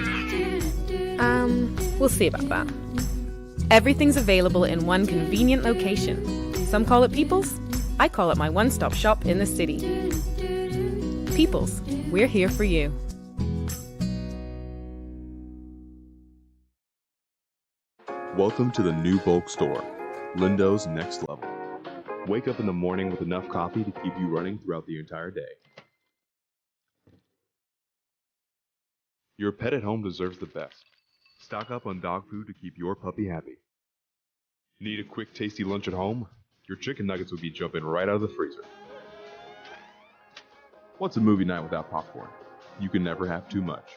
Speaker 9: we'll see about that. Everything's available in one convenient location. Some call it People's, I call it my one-stop shop in the city. People's, we're here for you.
Speaker 13: Welcome to the new bulk store, Lindo's Next Level. Wake up in the morning with enough coffee to keep you running throughout the entire day. Your pet at home deserves the best. Stock up on dog food to keep your puppy happy. Need a quick, tasty lunch at home? Your chicken nuggets will be jumping right out of the freezer. What's a movie night without popcorn? You can never have too much.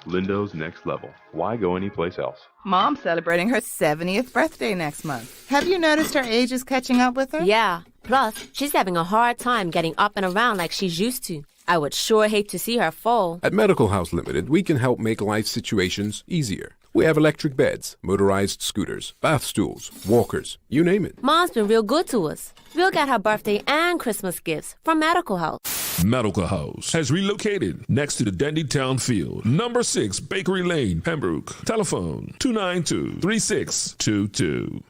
Speaker 13: Lindo's Next Level. Why go anyplace else?
Speaker 14: Mom's celebrating her 70th birthday next month. Have you noticed her age is catching up with her?
Speaker 15: Yeah. Plus, she's having a hard time getting up and around like she's used to. I would sure hate to see her fall.
Speaker 16: At Medical House Limited, we can help make life situations easier. We have electric beds, motorized scooters, bath stools, walkers, you name it.
Speaker 15: Mom's been real good to us. We'll get her birthday and Christmas gifts from Medical House.
Speaker 17: Medical House has relocated next to the Dandytown Field, number 6 Bakery Lane, Pembroke. Telephone 292-3622.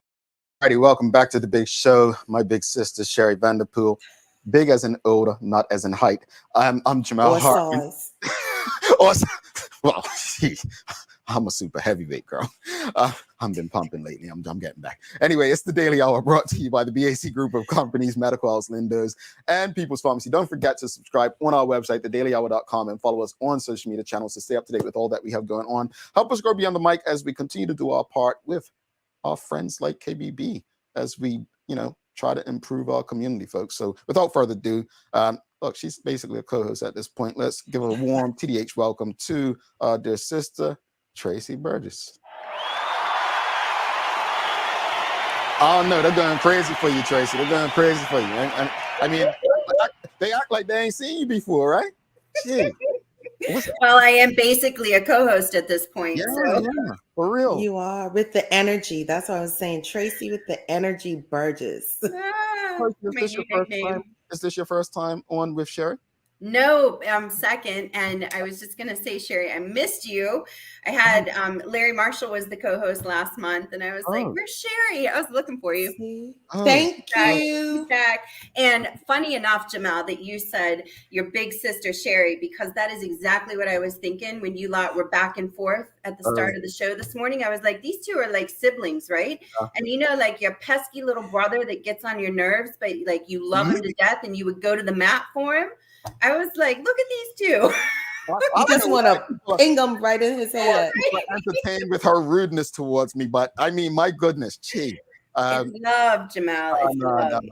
Speaker 3: Alrighty, welcome back to the big show. My big sister, Sherry Vanderpool. Big as in older, not as in height. I'm Jamal Hartman. Well, I'm a super heavyweight girl. I've been pumping lately. I'm getting back. Anyway, it's the Daily Hour brought to you by the BAC Group of Companies, Medical House, Lindo's, and People's Pharmacy. Don't forget to subscribe on our website, thedailyhour.com, and follow us on social media channels to stay up to date with all that we have going on. Help us grow beyond the mic as we continue to do our part with our friends like KBB as we, try to improve our community, folks. So without further ado, look, she's basically a co-host at this point. Let's give her a warm TDH welcome to our dear sister, Traci Burgess. Oh no, they're going crazy for you, Traci. They're going crazy for you. And I mean, they act like they ain't seen you before, right? Gee.
Speaker 18: Well, I am basically a co-host at this point.
Speaker 3: Yeah,
Speaker 18: so.
Speaker 3: yeah, for real.
Speaker 4: You are with the energy. That's what I was saying. Traci with the energy Burgess.
Speaker 3: Is this your first time on with Sherry?
Speaker 18: No, second. And I was just going to say, Sherry, I missed you. I had Larry Marshall was the co-host last month, and I was like, where's Sherry? I was looking for you.
Speaker 4: Thank you.
Speaker 18: Back. And funny enough, Jamal, that you said your big sister, Sherry, because that is exactly what I was thinking when you lot were back and forth at the start of the show this morning. I was like, these two are like siblings, right? And like your pesky little brother that gets on your nerves, but like you love him to death and you would go to the mat for him. I was like, look at these two.
Speaker 4: You just want to ping them right in his head.
Speaker 3: Entertained with her rudeness towards me, but I mean, my goodness, gee.
Speaker 18: It's love, Jamal. It's love.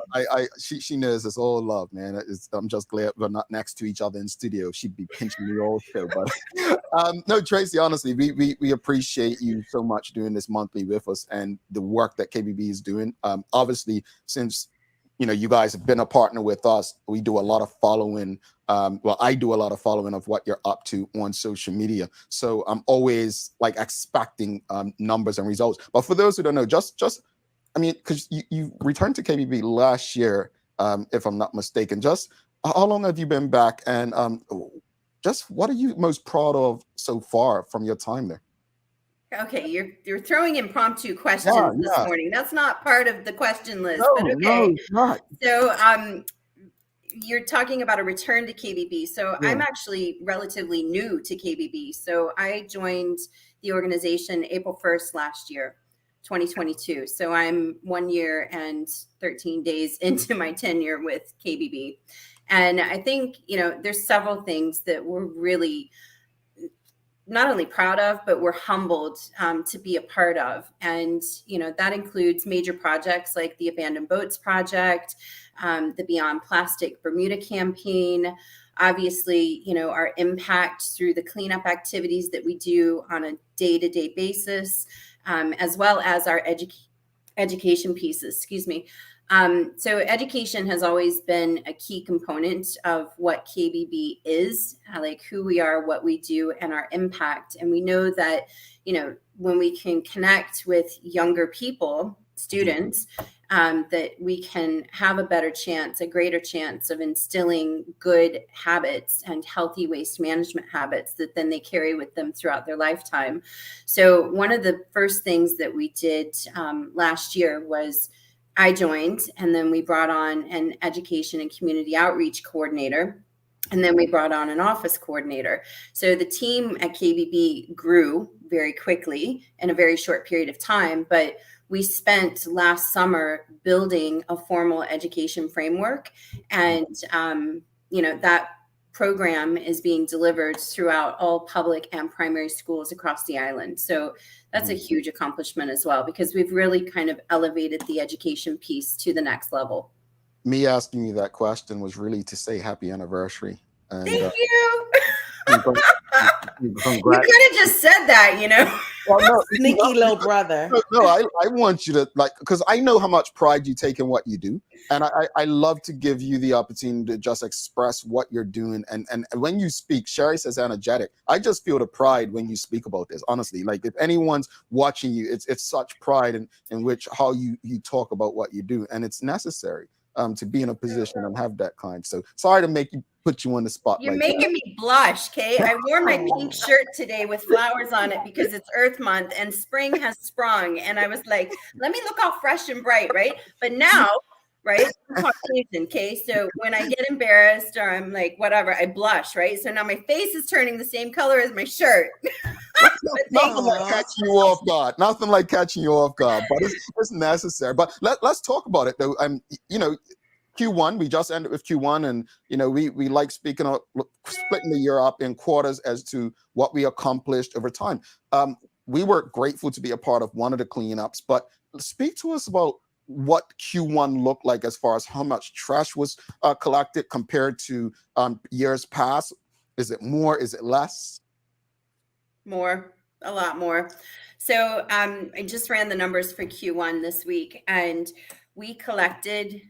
Speaker 3: She knows it's all love, man. I'm just glad we're not next to each other in studio. She'd be pinching me all show. But no, Traci, honestly, we appreciate you so much doing this monthly with us and the work that KBB is doing. Obviously, since you guys have been a partner with us, we do a lot of following. I do a lot of following of what you're up to on social media. So I'm always like expecting numbers and results. But for those who don't know, because you returned to KBB last year, if I'm not mistaken. Just how long have you been back? And just what are you most proud of so far from your time there?
Speaker 18: Okay, you're throwing impromptu questions this morning. That's not part of the question list, but okay.
Speaker 3: No, it's not.
Speaker 18: So you're talking about a return to KBB. So I'm actually relatively new to KBB. So I joined the organization April 1st last year, 2022. So I'm 1 year and 13 days into my tenure with KBB. And I think, there's several things that we're really not only proud of, but we're humbled to be a part of. And, that includes major projects like the Abandoned Boats Project, the Beyond Plastic Bermuda campaign, obviously, our impact through the cleanup activities that we do on a day-to-day basis, as well as our education pieces, So education has always been a key component of what KBB is, like who we are, what we do, and our impact. And we know that, when we can connect with younger people, students, that we can have a better chance, a greater chance of instilling good habits and healthy waste management habits that then they carry with them throughout their lifetime. So one of the first things that we did last year was I joined, and then we brought on an education and community outreach coordinator, and then we brought on an office coordinator. So the team at KBB grew very quickly in a very short period of time, but we spent last summer building a formal education framework, and that program is being delivered throughout all public and primary schools across the island. So that's a huge accomplishment as well, because we've really kind of elevated the education piece to the next level.
Speaker 3: Me asking you that question was really to say happy anniversary. And,
Speaker 18: thank you. You could have just said that,
Speaker 3: Well, no,
Speaker 4: Sneaky little brother.
Speaker 3: No, I want you to, because I know how much pride you take in what you do. And I love to give you the opportunity to just express what you're doing. And when you speak, Sherry says energetic. I just feel the pride when you speak about this, honestly. Like if anyone's watching you, it's such pride in which how you talk about what you do. And it's necessary to be in a position and have that kind. So sorry to put you on the spot.
Speaker 18: You're making me blush, Kay. I wore my pink shirt today with flowers on it because it's Earth Month and spring has sprung. And I was like, let me look all fresh and bright, right? But now, right, I'm Caucasian, Kay. So when I get embarrassed or I'm like, whatever, I blush, right? So now my face is turning the same color as my shirt.
Speaker 3: Nothing like catching you off guard. Nothing like catching you off guard, but it's necessary. But let's talk about it though. Q1, we just ended with Q1, and we like splitting the year up in quarters as to what we accomplished over time. We were grateful to be a part of one of the cleanups, but speak to us about what Q1 looked like as far as how much trash was collected compared to years past. Is it more? Is it less?
Speaker 18: More, a lot more. So I just ran the numbers for Q1 this week, and we collected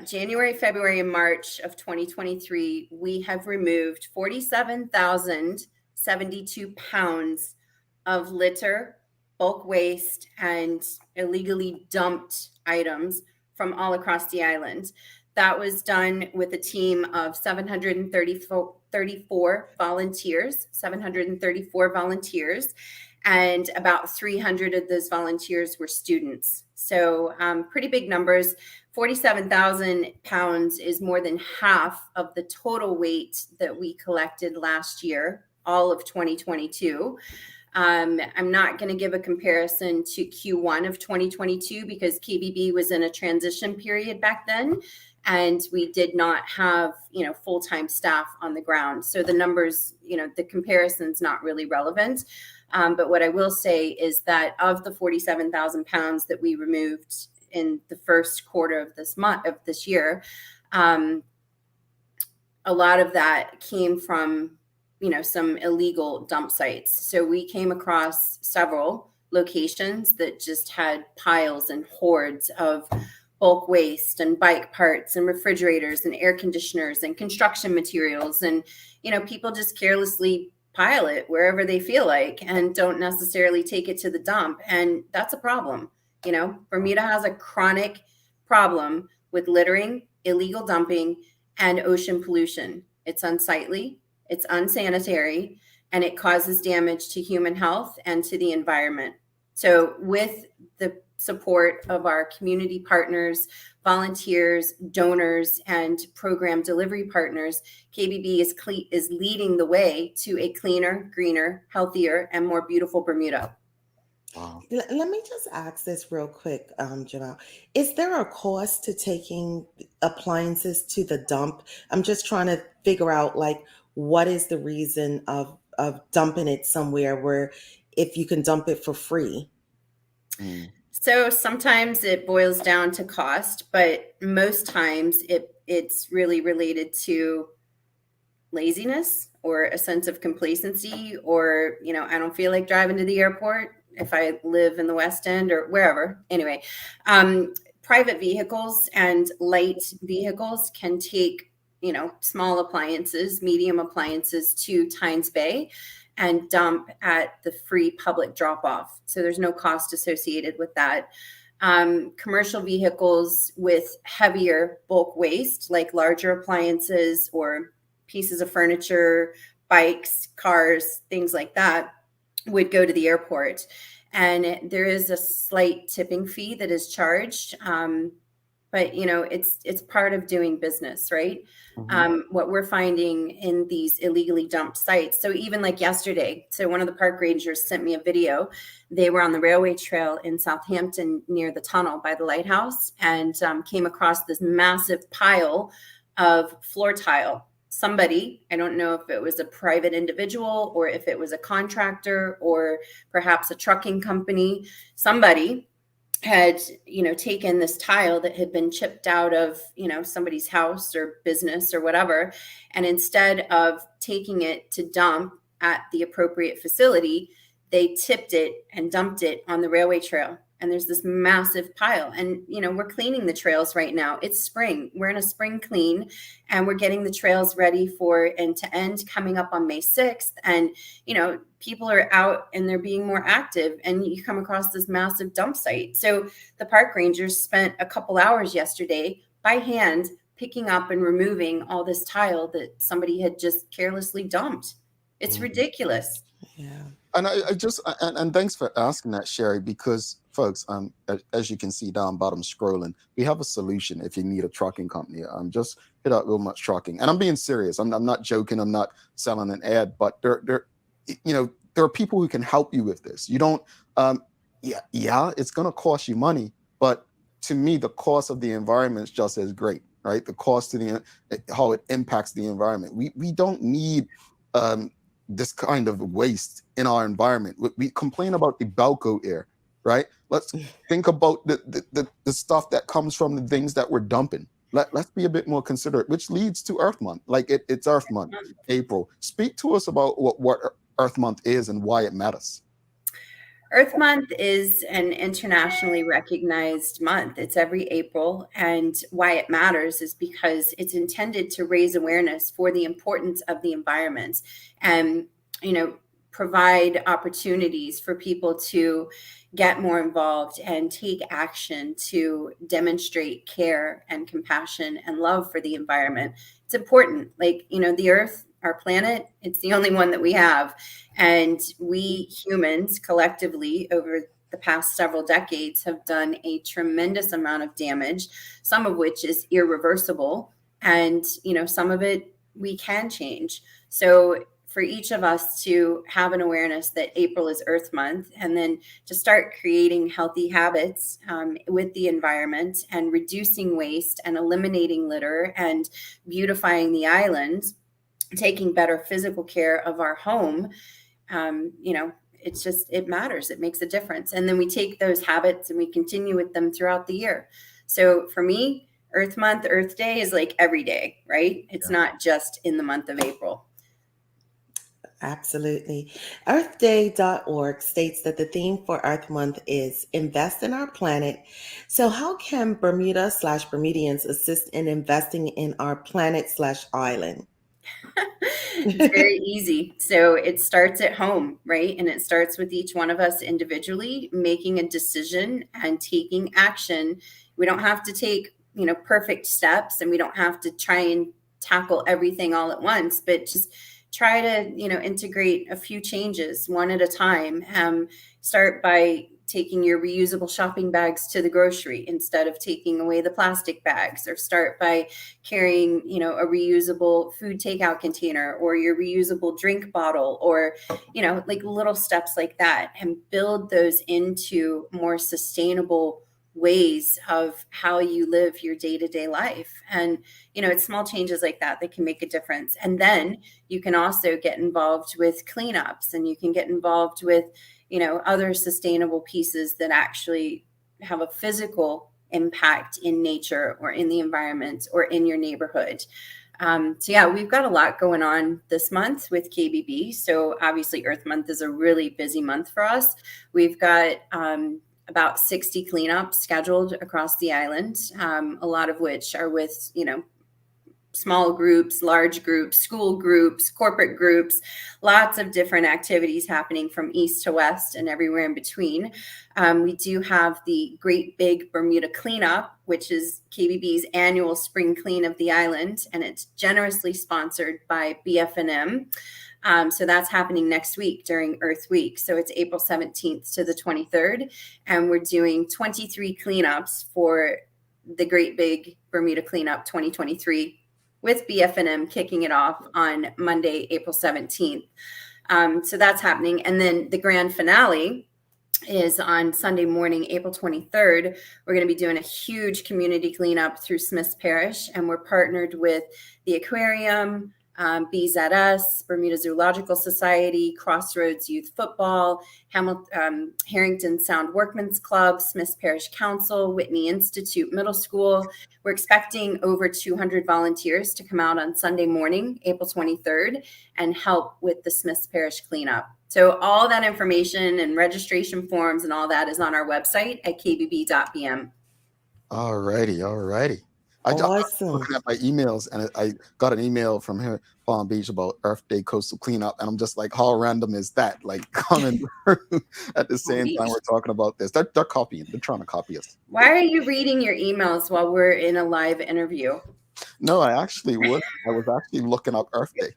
Speaker 18: January, February, and March of 2023, we have removed 47,072 pounds of litter, bulk waste, and illegally dumped items from all across the island. That was done with a team of 734 volunteers, and about 300 of those volunteers were students. So pretty big numbers. 47,000 pounds is more than half of the total weight that we collected last year, all of 2022. I'm not going to give a comparison to Q1 of 2022 because KBB was in a transition period back then, and we did not have, full-time staff on the ground. So the numbers, the comparison's not really relevant. But what I will say is that of the 47,000 pounds that we removed in the first quarter of this year, a lot of that came from, some illegal dump sites. So we came across several locations that just had piles and hordes of bulk waste and bike parts and refrigerators and air conditioners and construction materials. And, people just carelessly pile it wherever they feel like and don't necessarily take it to the dump. And that's a problem. Bermuda has a chronic problem with littering, illegal dumping, and ocean pollution. It's unsightly, it's unsanitary, and it causes damage to human health and to the environment. So with the support of our community partners, volunteers, donors, and program delivery partners, KBB is leading the way to a cleaner, greener, healthier, and more beautiful Bermuda.
Speaker 4: Wow. Let me just ask this real quick, Jamal. Is there a cost to taking appliances to the dump? I'm just trying to figure out, what is the reason of dumping it somewhere where if you can dump it for free?
Speaker 18: So sometimes it boils down to cost, but most times it's really related to laziness or a sense of complacency, or, I don't feel like driving to the airport if I live in the West End or wherever. Anyway, private vehicles and light vehicles can take, small appliances, medium appliances to Tynes Bay and dump at the free public drop-off. So there's no cost associated with that. Commercial vehicles with heavier bulk waste, like larger appliances or pieces of furniture, bikes, cars, things like that, would go to the airport. And there is a slight tipping fee that is charged. But it's part of doing business, right? What we're finding in these illegally dumped sites. So even like yesterday, so one of the park rangers sent me a video. They were on the railway trail in Southampton near the tunnel by the lighthouse, and came across this massive pile of floor tile. Somebody, I don't know if it was a private individual or if it was a contractor or perhaps a trucking company, somebody had, taken this tile that had been chipped out of, somebody's house or business or whatever. And instead of taking it to dump at the appropriate facility, they tipped it and dumped it on the railway trail. And there's this massive pile. And, we're cleaning the trails right now. It's spring. We're in a spring clean, and we're getting the trails ready for end to end coming up on May 6th. And, people are out and they're being more active, and you come across this massive dump site. So the park rangers spent a couple hours yesterday by hand picking up and removing all this tile that somebody had just carelessly dumped. It's ridiculous.
Speaker 4: Yeah.
Speaker 3: And I just and thanks for asking that, Sherry, because folks, as you can see down bottom scrolling, we have a solution if you need a trucking company. Just hit out Real Much Trucking, and I'm being serious. I'm not joking. I'm not selling an ad, but there are people who can help you with this. You don't, it's gonna cost you money, but to me, the cost of the environment is just as great, right? The cost to how it impacts the environment. We don't need this kind of waste in our environment. We complain about the Balco air, right? Let's think about the stuff that comes from the things that we're dumping. Let's be a bit more considerate, which leads to Earth Month. Like it's Earth Month, April. Speak to us about what Earth Month is and why it matters.
Speaker 18: Earth Month is an internationally recognized month. It's every April. And why it matters is because it's intended to raise awareness for the importance of the environment and, provide opportunities for people to get more involved and take action to demonstrate care and compassion and love for the environment. It's important. Like, the Earth, our planet, it's the only one that we have. And we humans collectively over the past several decades have done a tremendous amount of damage, some of which is irreversible. And, some of it we can change. So for each of us to have an awareness that April is Earth Month, and then to start creating healthy habits with the environment and reducing waste and eliminating litter and beautifying the islands, taking better physical care of our home, it matters. It makes a difference. And then we take those habits and we continue with them throughout the year. So for me, Earth Month, Earth Day is like every day, right? It's not just in the month of April.
Speaker 4: Absolutely. EarthDay.org states that the theme for Earth Month is Invest in Our Planet. So how can Bermuda/Bermudians assist in investing in our planet/island?
Speaker 18: It's very easy. So it starts at home, right? And it starts with each one of us individually making a decision and taking action. We don't have to take, perfect steps, and we don't have to try and tackle everything all at once, but just try to, integrate a few changes one at a time. Start by taking your reusable shopping bags to the grocery instead of taking away the plastic bags, or start by carrying, a reusable food takeout container or your reusable drink bottle, or, like little steps like that, and build those into more sustainable ways of how you live your day-to-day life. And, it's small changes like that that can make a difference. And then you can also get involved with cleanups, and you can get involved with, other sustainable pieces that actually have a physical impact in nature or in the environment or in your neighborhood. We've got a lot going on this month with KBB. So obviously Earth Month is a really busy month for us. We've got about 60 cleanups scheduled across the island, a lot of which are with, small groups, large groups, school groups, corporate groups, lots of different activities happening from east to west and everywhere in between. We do have the Great Big Bermuda Cleanup, which is KBB's annual spring clean of the island, and it's generously sponsored by BF&M. So that's happening next week during Earth Week. So it's April 17th to the 23rd, and we're doing 23 cleanups for the Great Big Bermuda Cleanup 2023, with BF&M kicking it off on Monday, April 17th. So that's happening. And then the grand finale is on Sunday morning, April 23rd. We're going to be doing a huge community cleanup through Smiths Parish, and we're partnered with the Aquarium, BZS, Bermuda Zoological Society, Crossroads Youth Football, Harrington Sound Workmen's Club, Smiths Parish Council, Whitney Institute Middle School. We're expecting over 200 volunteers to come out on Sunday morning, April 23rd, and help with the Smiths Parish cleanup. So all that information and registration forms and all that is on our website at kbb.bm.
Speaker 3: All righty. I was looking at my emails, and I got an email from here, Palm Beach, about Earth Day coastal cleanup, and I'm just like, how random is that? Like, coming at the same time we're talking about this. They're copying. They're trying to copy us.
Speaker 18: Why are you reading your emails while we're in a live interview?
Speaker 3: No, I was actually looking up Earth Day.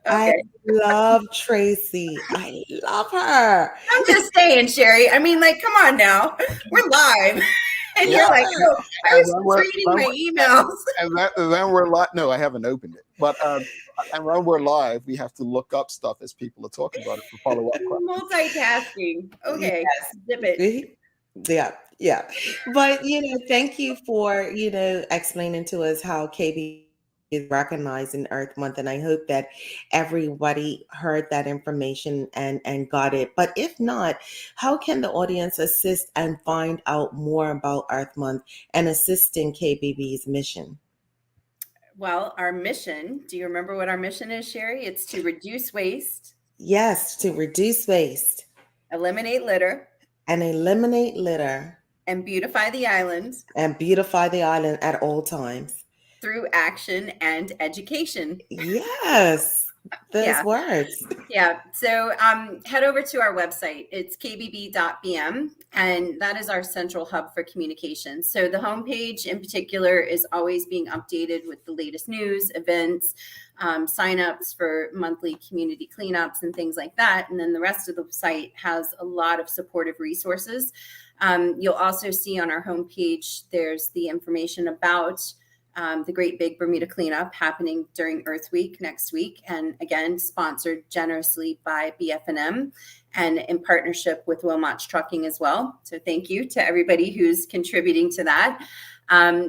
Speaker 4: I love Traci. I love her.
Speaker 18: I'm just saying, Sherry. I mean, like, come on now. We're live. And you're like, no, I was reading my emails.
Speaker 3: And then we're live. No, I haven't opened it. But and when we're live, we have to look up stuff as people are talking about it for follow-up questions.
Speaker 18: Multitasking. Okay.
Speaker 4: Yes.
Speaker 18: Zip it.
Speaker 4: Yeah. But, thank you for, explaining to us how KB is recognizing Earth Month. And I hope that everybody heard that information and got it. But if not, how can the audience assist and find out more about Earth Month and assist in KBB's mission?
Speaker 18: Well, our mission, do you remember what our mission is, Sherry? It's to reduce waste.
Speaker 4: Yes, to reduce waste.
Speaker 18: Eliminate litter.
Speaker 4: And eliminate litter.
Speaker 18: And beautify the island.
Speaker 4: And beautify the island at all times.
Speaker 18: Through action and education.
Speaker 4: Yes, those words.
Speaker 18: Yeah. So head over to our website. It's kbb.bm, and that is our central hub for communication. So the homepage in particular is always being updated with the latest news, events, signups for monthly community cleanups and things like that. And then the rest of the site has a lot of supportive resources. You'll also see on our homepage, there's the information about the Great Big Bermuda Cleanup happening during Earth Week next week. And again, sponsored generously by BF&M and in partnership with Wilmot's Trucking as well. So thank you to everybody who's contributing to that.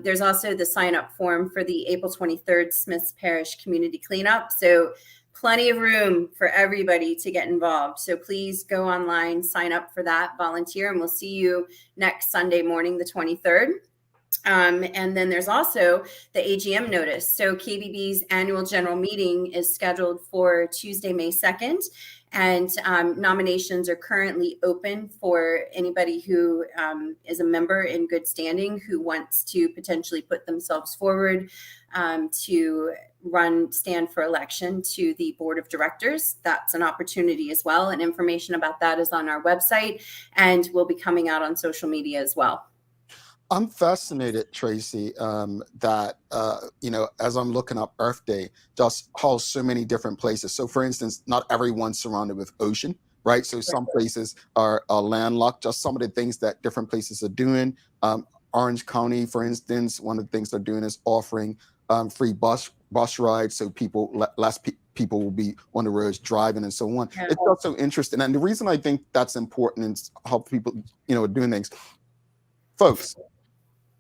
Speaker 18: There's also the sign-up form for the April 23rd Smiths Parish Community Cleanup. So plenty of room for everybody to get involved. So please go online, sign up for that, volunteer, and we'll see you next Sunday morning, the 23rd. And then there's also the AGM notice. So KBB's annual general meeting is scheduled for Tuesday, May 2nd. And nominations are currently open for anybody who is a member in good standing who wants to potentially put themselves forward to stand for election to the board of directors. That's an opportunity as well. And information about that is on our website and will be coming out on social media as well.
Speaker 3: I'm fascinated, Traci, that, as I'm looking up Earth Day, just how so many different places. So, for instance, not everyone's surrounded with ocean, right? So some places are landlocked, just some of the things that different places are doing. Orange County, for instance, one of the things they're doing is offering free bus rides, so less people will be on the roads driving and so on. It's also interesting. And the reason I think that's important is how people, are doing things. Folks,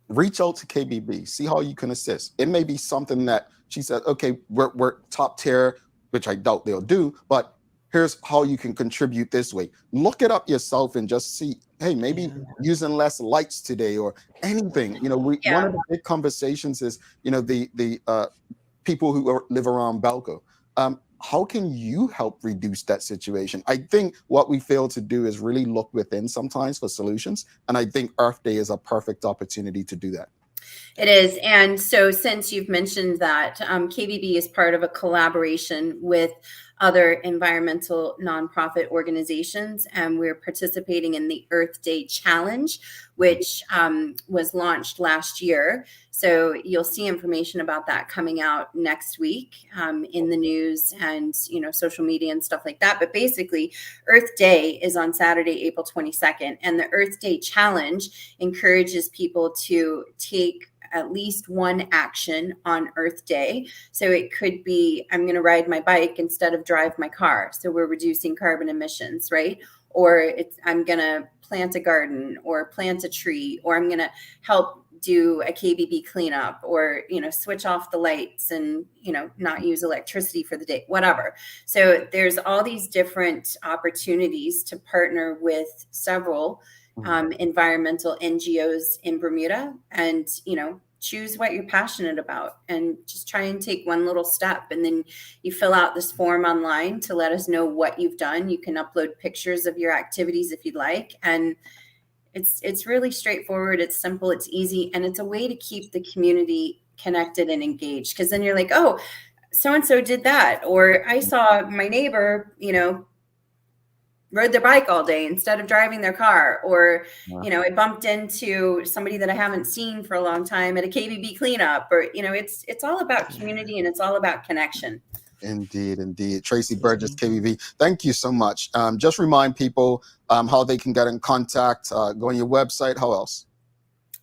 Speaker 3: reach out to KBB, see how you can assist. It may be something that she said, okay, we're top tier, which I doubt they'll do, but here's how you can contribute this way. Look it up yourself and just see, hey, maybe using less lights today or anything. One of the big conversations is, the people who live around Belco. how can you help reduce that situation? I think what we fail to do is really look within sometimes for solutions. And I think Earth Day is a perfect opportunity to do that.
Speaker 18: It is. And so since you've mentioned that, KBB is part of a collaboration with other environmental nonprofit organizations, and we're participating in the Earth Day Challenge, which was launched last year. So you'll see information about that coming out next week in the news and, you know, social media and stuff like that. But basically, Earth Day is on Saturday, April 22nd, and the Earth Day Challenge encourages people to take at least one action on Earth Day. So it could be, I'm going to ride my bike instead of drive my car. So we're reducing carbon emissions, right? Or it's, I'm going to plant a garden or plant a tree, or I'm going to help do a KBB cleanup, or, you know, switch off the lights and, you know, not use electricity for the day, whatever. So there's all these different opportunities to partner with several environmental NGOs in Bermuda, and, you know, choose what you're passionate about and just try and take one little step. And then you fill out this form online to let us know what you've done. You can upload pictures of your activities if you'd like. And it's really straightforward. It's simple, it's easy, and it's a way to keep the community connected and engaged. Because then you're like, oh, so-and-so did that. Or I saw my neighbor, you know, rode their bike all day instead of driving their car. Or, you know, I bumped into somebody that I haven't seen for a long time at a KBB cleanup. Or, you know, it's all about community and it's all about connection.
Speaker 3: Indeed, indeed. Traci Burgess, KBB, thank you so much. Just remind people how they can get in contact. Go on your website. How else?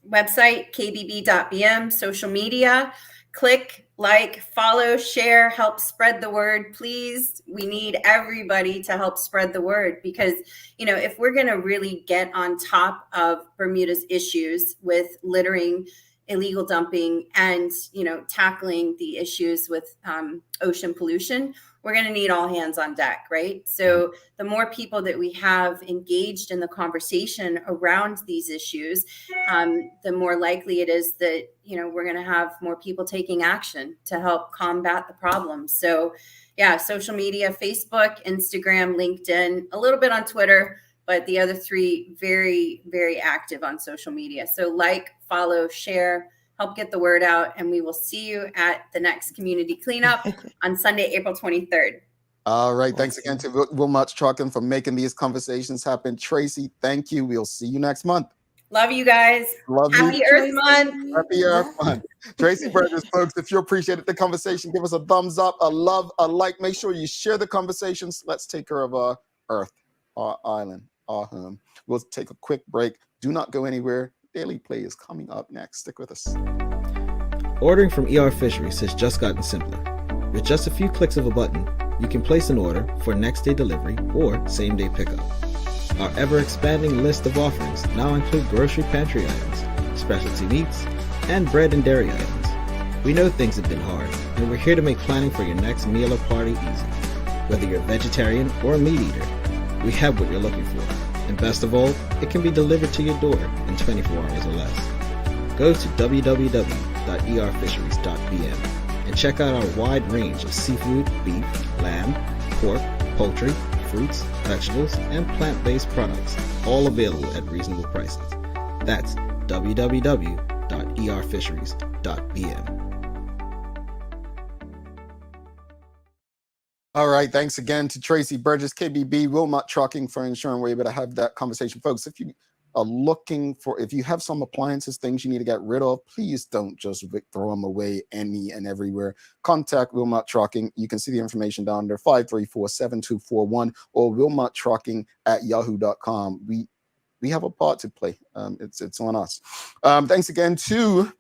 Speaker 18: Website, kbb.bm, social media. Click, like, follow, share, help spread the word. Please, we need everybody to help spread the word, because, you know, if we're going to really get on top of Bermuda's issues with littering, illegal dumping, and, you know, tackling the issues with ocean pollution, we're going to need all hands on deck, right? So the more people that we have engaged in the conversation around these issues, the more likely it is that, you know, we're going to have more people taking action to help combat the problem. So yeah, social media, Facebook, Instagram, LinkedIn, a little bit on Twitter, but the other three very, very active on social media. So like, follow, share, help get the word out, and we will see you at the next community cleanup on Sunday, April 23rd.
Speaker 3: All right. Thanks again to Wilmot Trucking for making these conversations happen. Traci, thank you. We'll see you next month.
Speaker 18: Love you guys. Happy Earth Month.
Speaker 3: Happy Earth Month. Traci Burgess, folks, if you appreciated the conversation, give us a thumbs up, a love, a like. Make sure you share the conversations. Let's take care of our Earth, our island, our home. We'll take a quick break. Do not go anywhere. Daily Play is coming up next. Stick with us.
Speaker 19: Ordering from ER Fisheries has just gotten simpler. With just a few clicks of a button, you can place an order for next day delivery or same day pickup. Our ever-expanding list of offerings now include grocery pantry items, specialty meats, and bread and dairy items. We know things have been hard, and we're here to make planning for your next meal or party easy. Whether you're a vegetarian or a meat eater, we have what you're looking for. And best of all, it can be delivered to your door in 24 hours or less. Go to www.erfisheries.bm and check out our wide range of seafood, beef, lamb, pork, poultry, fruits, vegetables, and plant-based products, all available at reasonable prices. That's www.erfisheries.bm.
Speaker 3: All right. Thanks again to Traci Burgess, KBB, Wilmot Trucking, for ensuring we're able to have that conversation. Folks, if you are looking for, if you have some appliances, things you need to get rid of, please don't just throw them away any and everywhere. Contact Wilmot Trucking. You can see the information down there, 534-7241, or wilmottrucking@yahoo.com. We have a part to play. It's on us. Thanks again to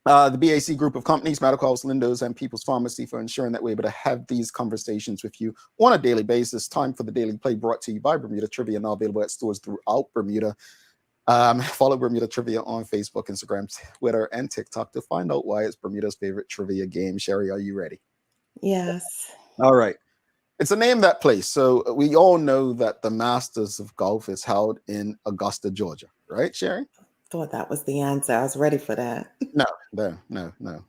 Speaker 3: the BAC group of companies, Medical House, Lindo's, and People's Pharmacy, for ensuring that we're able to have these conversations with you on a daily basis. Time for the Daily Play, brought to you by Bermuda Trivia, now available at stores throughout Bermuda. Follow Bermuda Trivia on Facebook, Instagram, Twitter, and TikTok to find out why it's Bermuda's favorite trivia game. Sherry, are you ready?
Speaker 4: Yes.
Speaker 3: All right. It's a name that place. So we all know that the Masters of Golf is held in Augusta, Georgia, right, Sherry?
Speaker 4: Thought that was the answer. I was ready for that.
Speaker 3: No.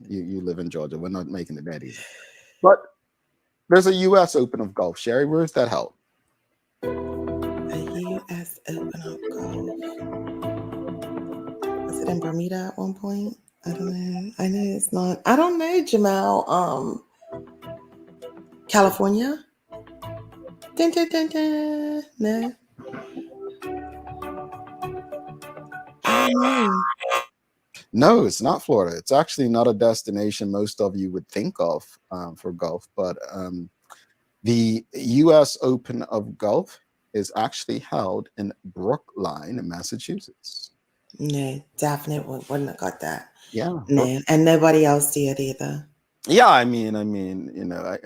Speaker 3: You live in Georgia. We're not making it that easy. But There's a U.S. Open of golf. Sherry, where is that held?
Speaker 4: A U.S. Open of golf. Was it in Bermuda at one point? I don't know. I know it's not. I don't know, Jamal. California? Dun, dun, dun, dun. No. I don't know.
Speaker 3: No, it's not Florida. It's actually not a destination most of you would think of for golf, but the U.S. Open of Golf is actually held in Brookline, Massachusetts.
Speaker 4: No, definitely wouldn't have got that.
Speaker 3: Yeah.
Speaker 4: No, and nobody else did either.
Speaker 3: Yeah, I mean, you know,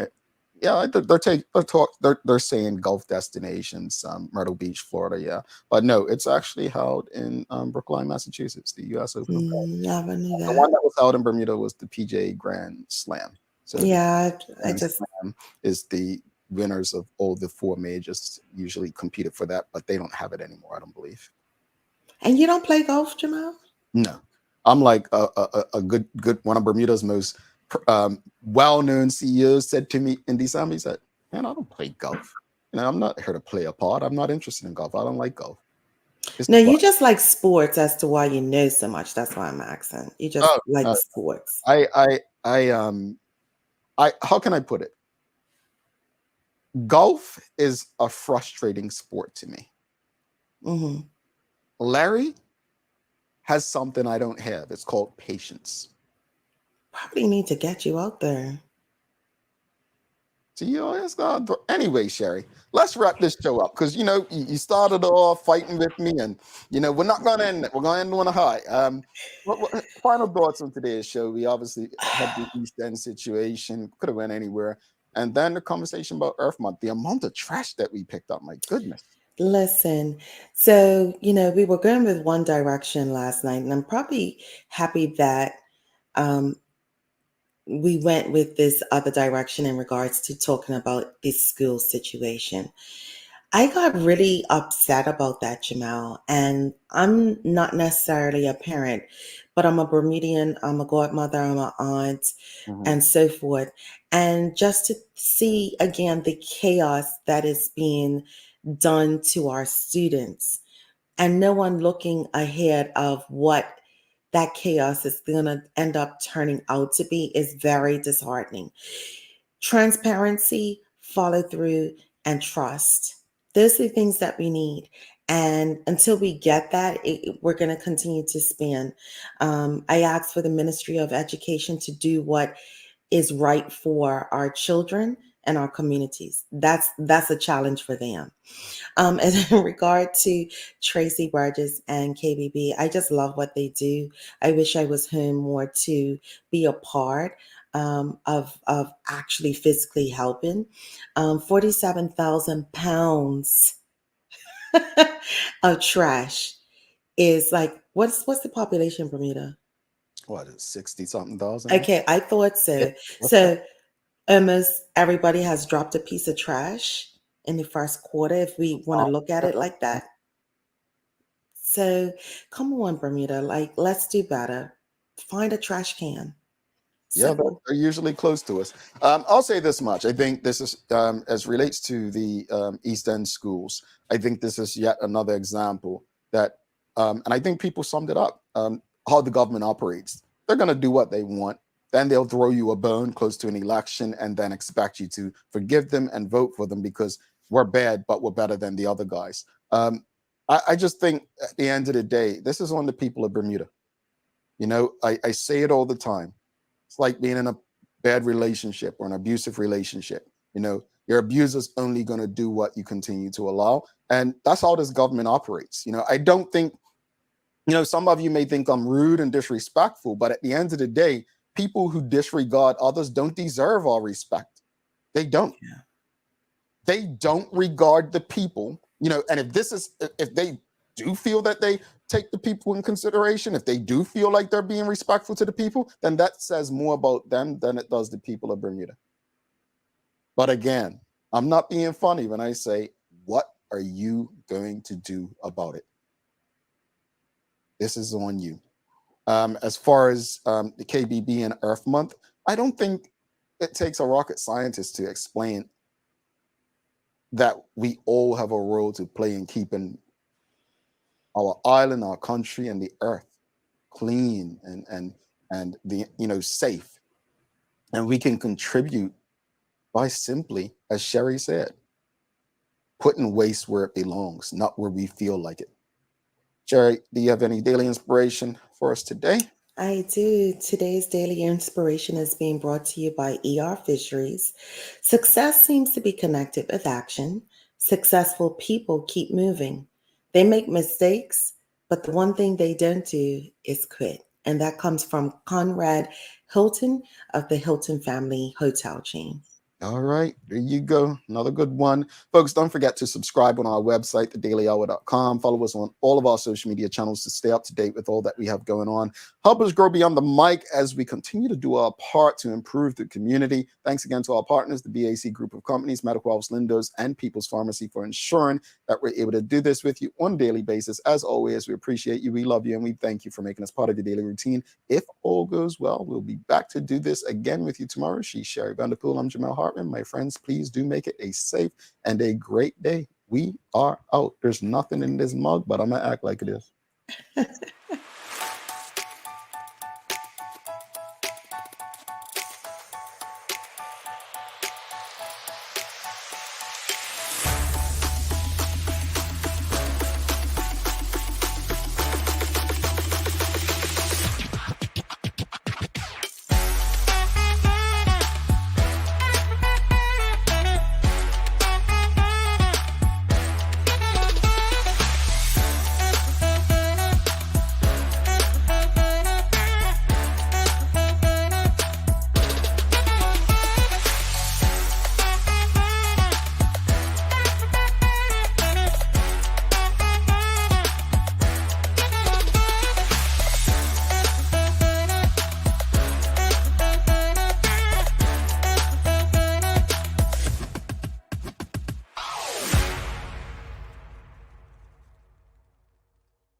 Speaker 3: yeah, they're saying golf destinations, Myrtle Beach, Florida, yeah, but no, it's actually held in Brookline, Massachusetts, the U.S. Open of Golf.
Speaker 4: Never knew
Speaker 3: The
Speaker 4: that.
Speaker 3: one that was held in Bermuda was the PGA Grand Slam. So
Speaker 4: Yeah, I
Speaker 3: Grand
Speaker 4: just
Speaker 3: Slam is the winners of all the four majors usually competed for that, but they don't have it anymore, I don't believe.
Speaker 4: And you don't play golf, Jamal?
Speaker 3: No, I'm like a good one of Bermuda's most well-known CEOs said to me in December. He said, "Man, I don't play golf. You know, I'm not here to play a part. I'm not interested in golf. I don't like golf."
Speaker 4: No, you just like sports as to why you know so much. That's why I'm asking. You just like sports.
Speaker 3: How can I put it? Golf is a frustrating sport to me.
Speaker 4: Mm-hmm.
Speaker 3: Larry has something I don't have. It's called patience.
Speaker 4: Probably need to get you out there.
Speaker 3: So, you know, it's not, anyway, Sherry, let's wrap this show up because, you know, you started off fighting with me and, you know, we're not going to end it. We're going to end on a high. What final thoughts on today's show? We obviously had the East End situation, could have went anywhere. And then the conversation about Earth Month, the amount of trash that we picked up, my goodness.
Speaker 4: Listen, so, you know, we were going with one direction last night, and I'm probably happy that we went with this other direction in regards to talking about this school situation. I got really upset about that, Jamal, and I'm not necessarily a parent, but I'm a Bermudian, I'm a godmother, I'm an aunt, and so forth. And just to see again the chaos that is being done to our students and no one looking ahead of what that chaos is going to end up turning out to be is very disheartening. Transparency, follow through, and trust. Those are the things that we need. And until we get that, we're going to continue to spin. I asked for the Ministry of Education to do what is right for our children and our communities. That's a challenge for them. And in regard to Traci Burgess and KBB, I just love what they do. I wish I was home more to be a part of actually physically helping. 47,000 pounds of trash is like, what's the population, Bermuda?
Speaker 3: What is 60-something thousand?
Speaker 4: Okay, I thought so.
Speaker 3: Yeah.
Speaker 4: So almost everybody has dropped a piece of trash in the first quarter, if we want to look at it like that. So come on, Bermuda, like let's do better. Find a trash can.
Speaker 3: Yeah, they're usually close to us. I'll say this much. I think this is, as relates to the East End schools, I think this is yet another example that, and I think people summed it up, how the government operates. They're going to do what they want. Then they'll throw you a bone close to an election and then expect you to forgive them and vote for them because we're bad, but we're better than the other guys. I just think at the end of the day, this is on the people of Bermuda. You know, I say it all the time. It's like being in a bad relationship or an abusive relationship. You know, your abuser's only going to do what you continue to allow. And that's how this government operates. You know, I don't think, you know, some of you may think I'm rude and disrespectful, but at the end of the day, people who disregard others don't deserve our respect. They don't. Yeah. They don't regard the people, you know, and if they do feel that they take the people in consideration, if they do feel like they're being respectful to the people, then that says more about them than it does the people of Bermuda. But again, I'm not being funny when I say, what are you going to do about it? This is on you. As far as the KBB and Earth Month, I don't think it takes a rocket scientist to explain that we all have a role to play in keeping our island, our country, and the earth clean and the safe. And we can contribute by simply, as Sherry said, putting waste where it belongs, not where we feel like it. Sherry, do you have any daily inspiration for us today?
Speaker 4: I do. Today's daily inspiration is being brought to you by ER Fisheries. Success seems to be connected with action. Successful people keep moving. They make mistakes, but the one thing they don't do is quit. And that comes from Conrad Hilton of the Hilton Family Hotel chain.
Speaker 3: All right, there you go. Another good one. Folks, don't forget to subscribe on our website, thedailyhour.com. Follow us on all of our social media channels to stay up to date with all that we have going on. Help us grow beyond the mic as we continue to do our part to improve the community. Thanks again to our partners, the BAC Group of Companies, Medical House Lindos, and People's Pharmacy for ensuring that we're able to do this with you on a daily basis. As always, we appreciate you, we love you, and we thank you for making us part of the daily routine. If all goes well, we'll be back to do this again with you tomorrow. She's Sherry Vanderpool. I'm Jamel Hart. My friends, please do make it a safe and a great day. We are out. There's nothing in this mug, but I'm going to act like it is.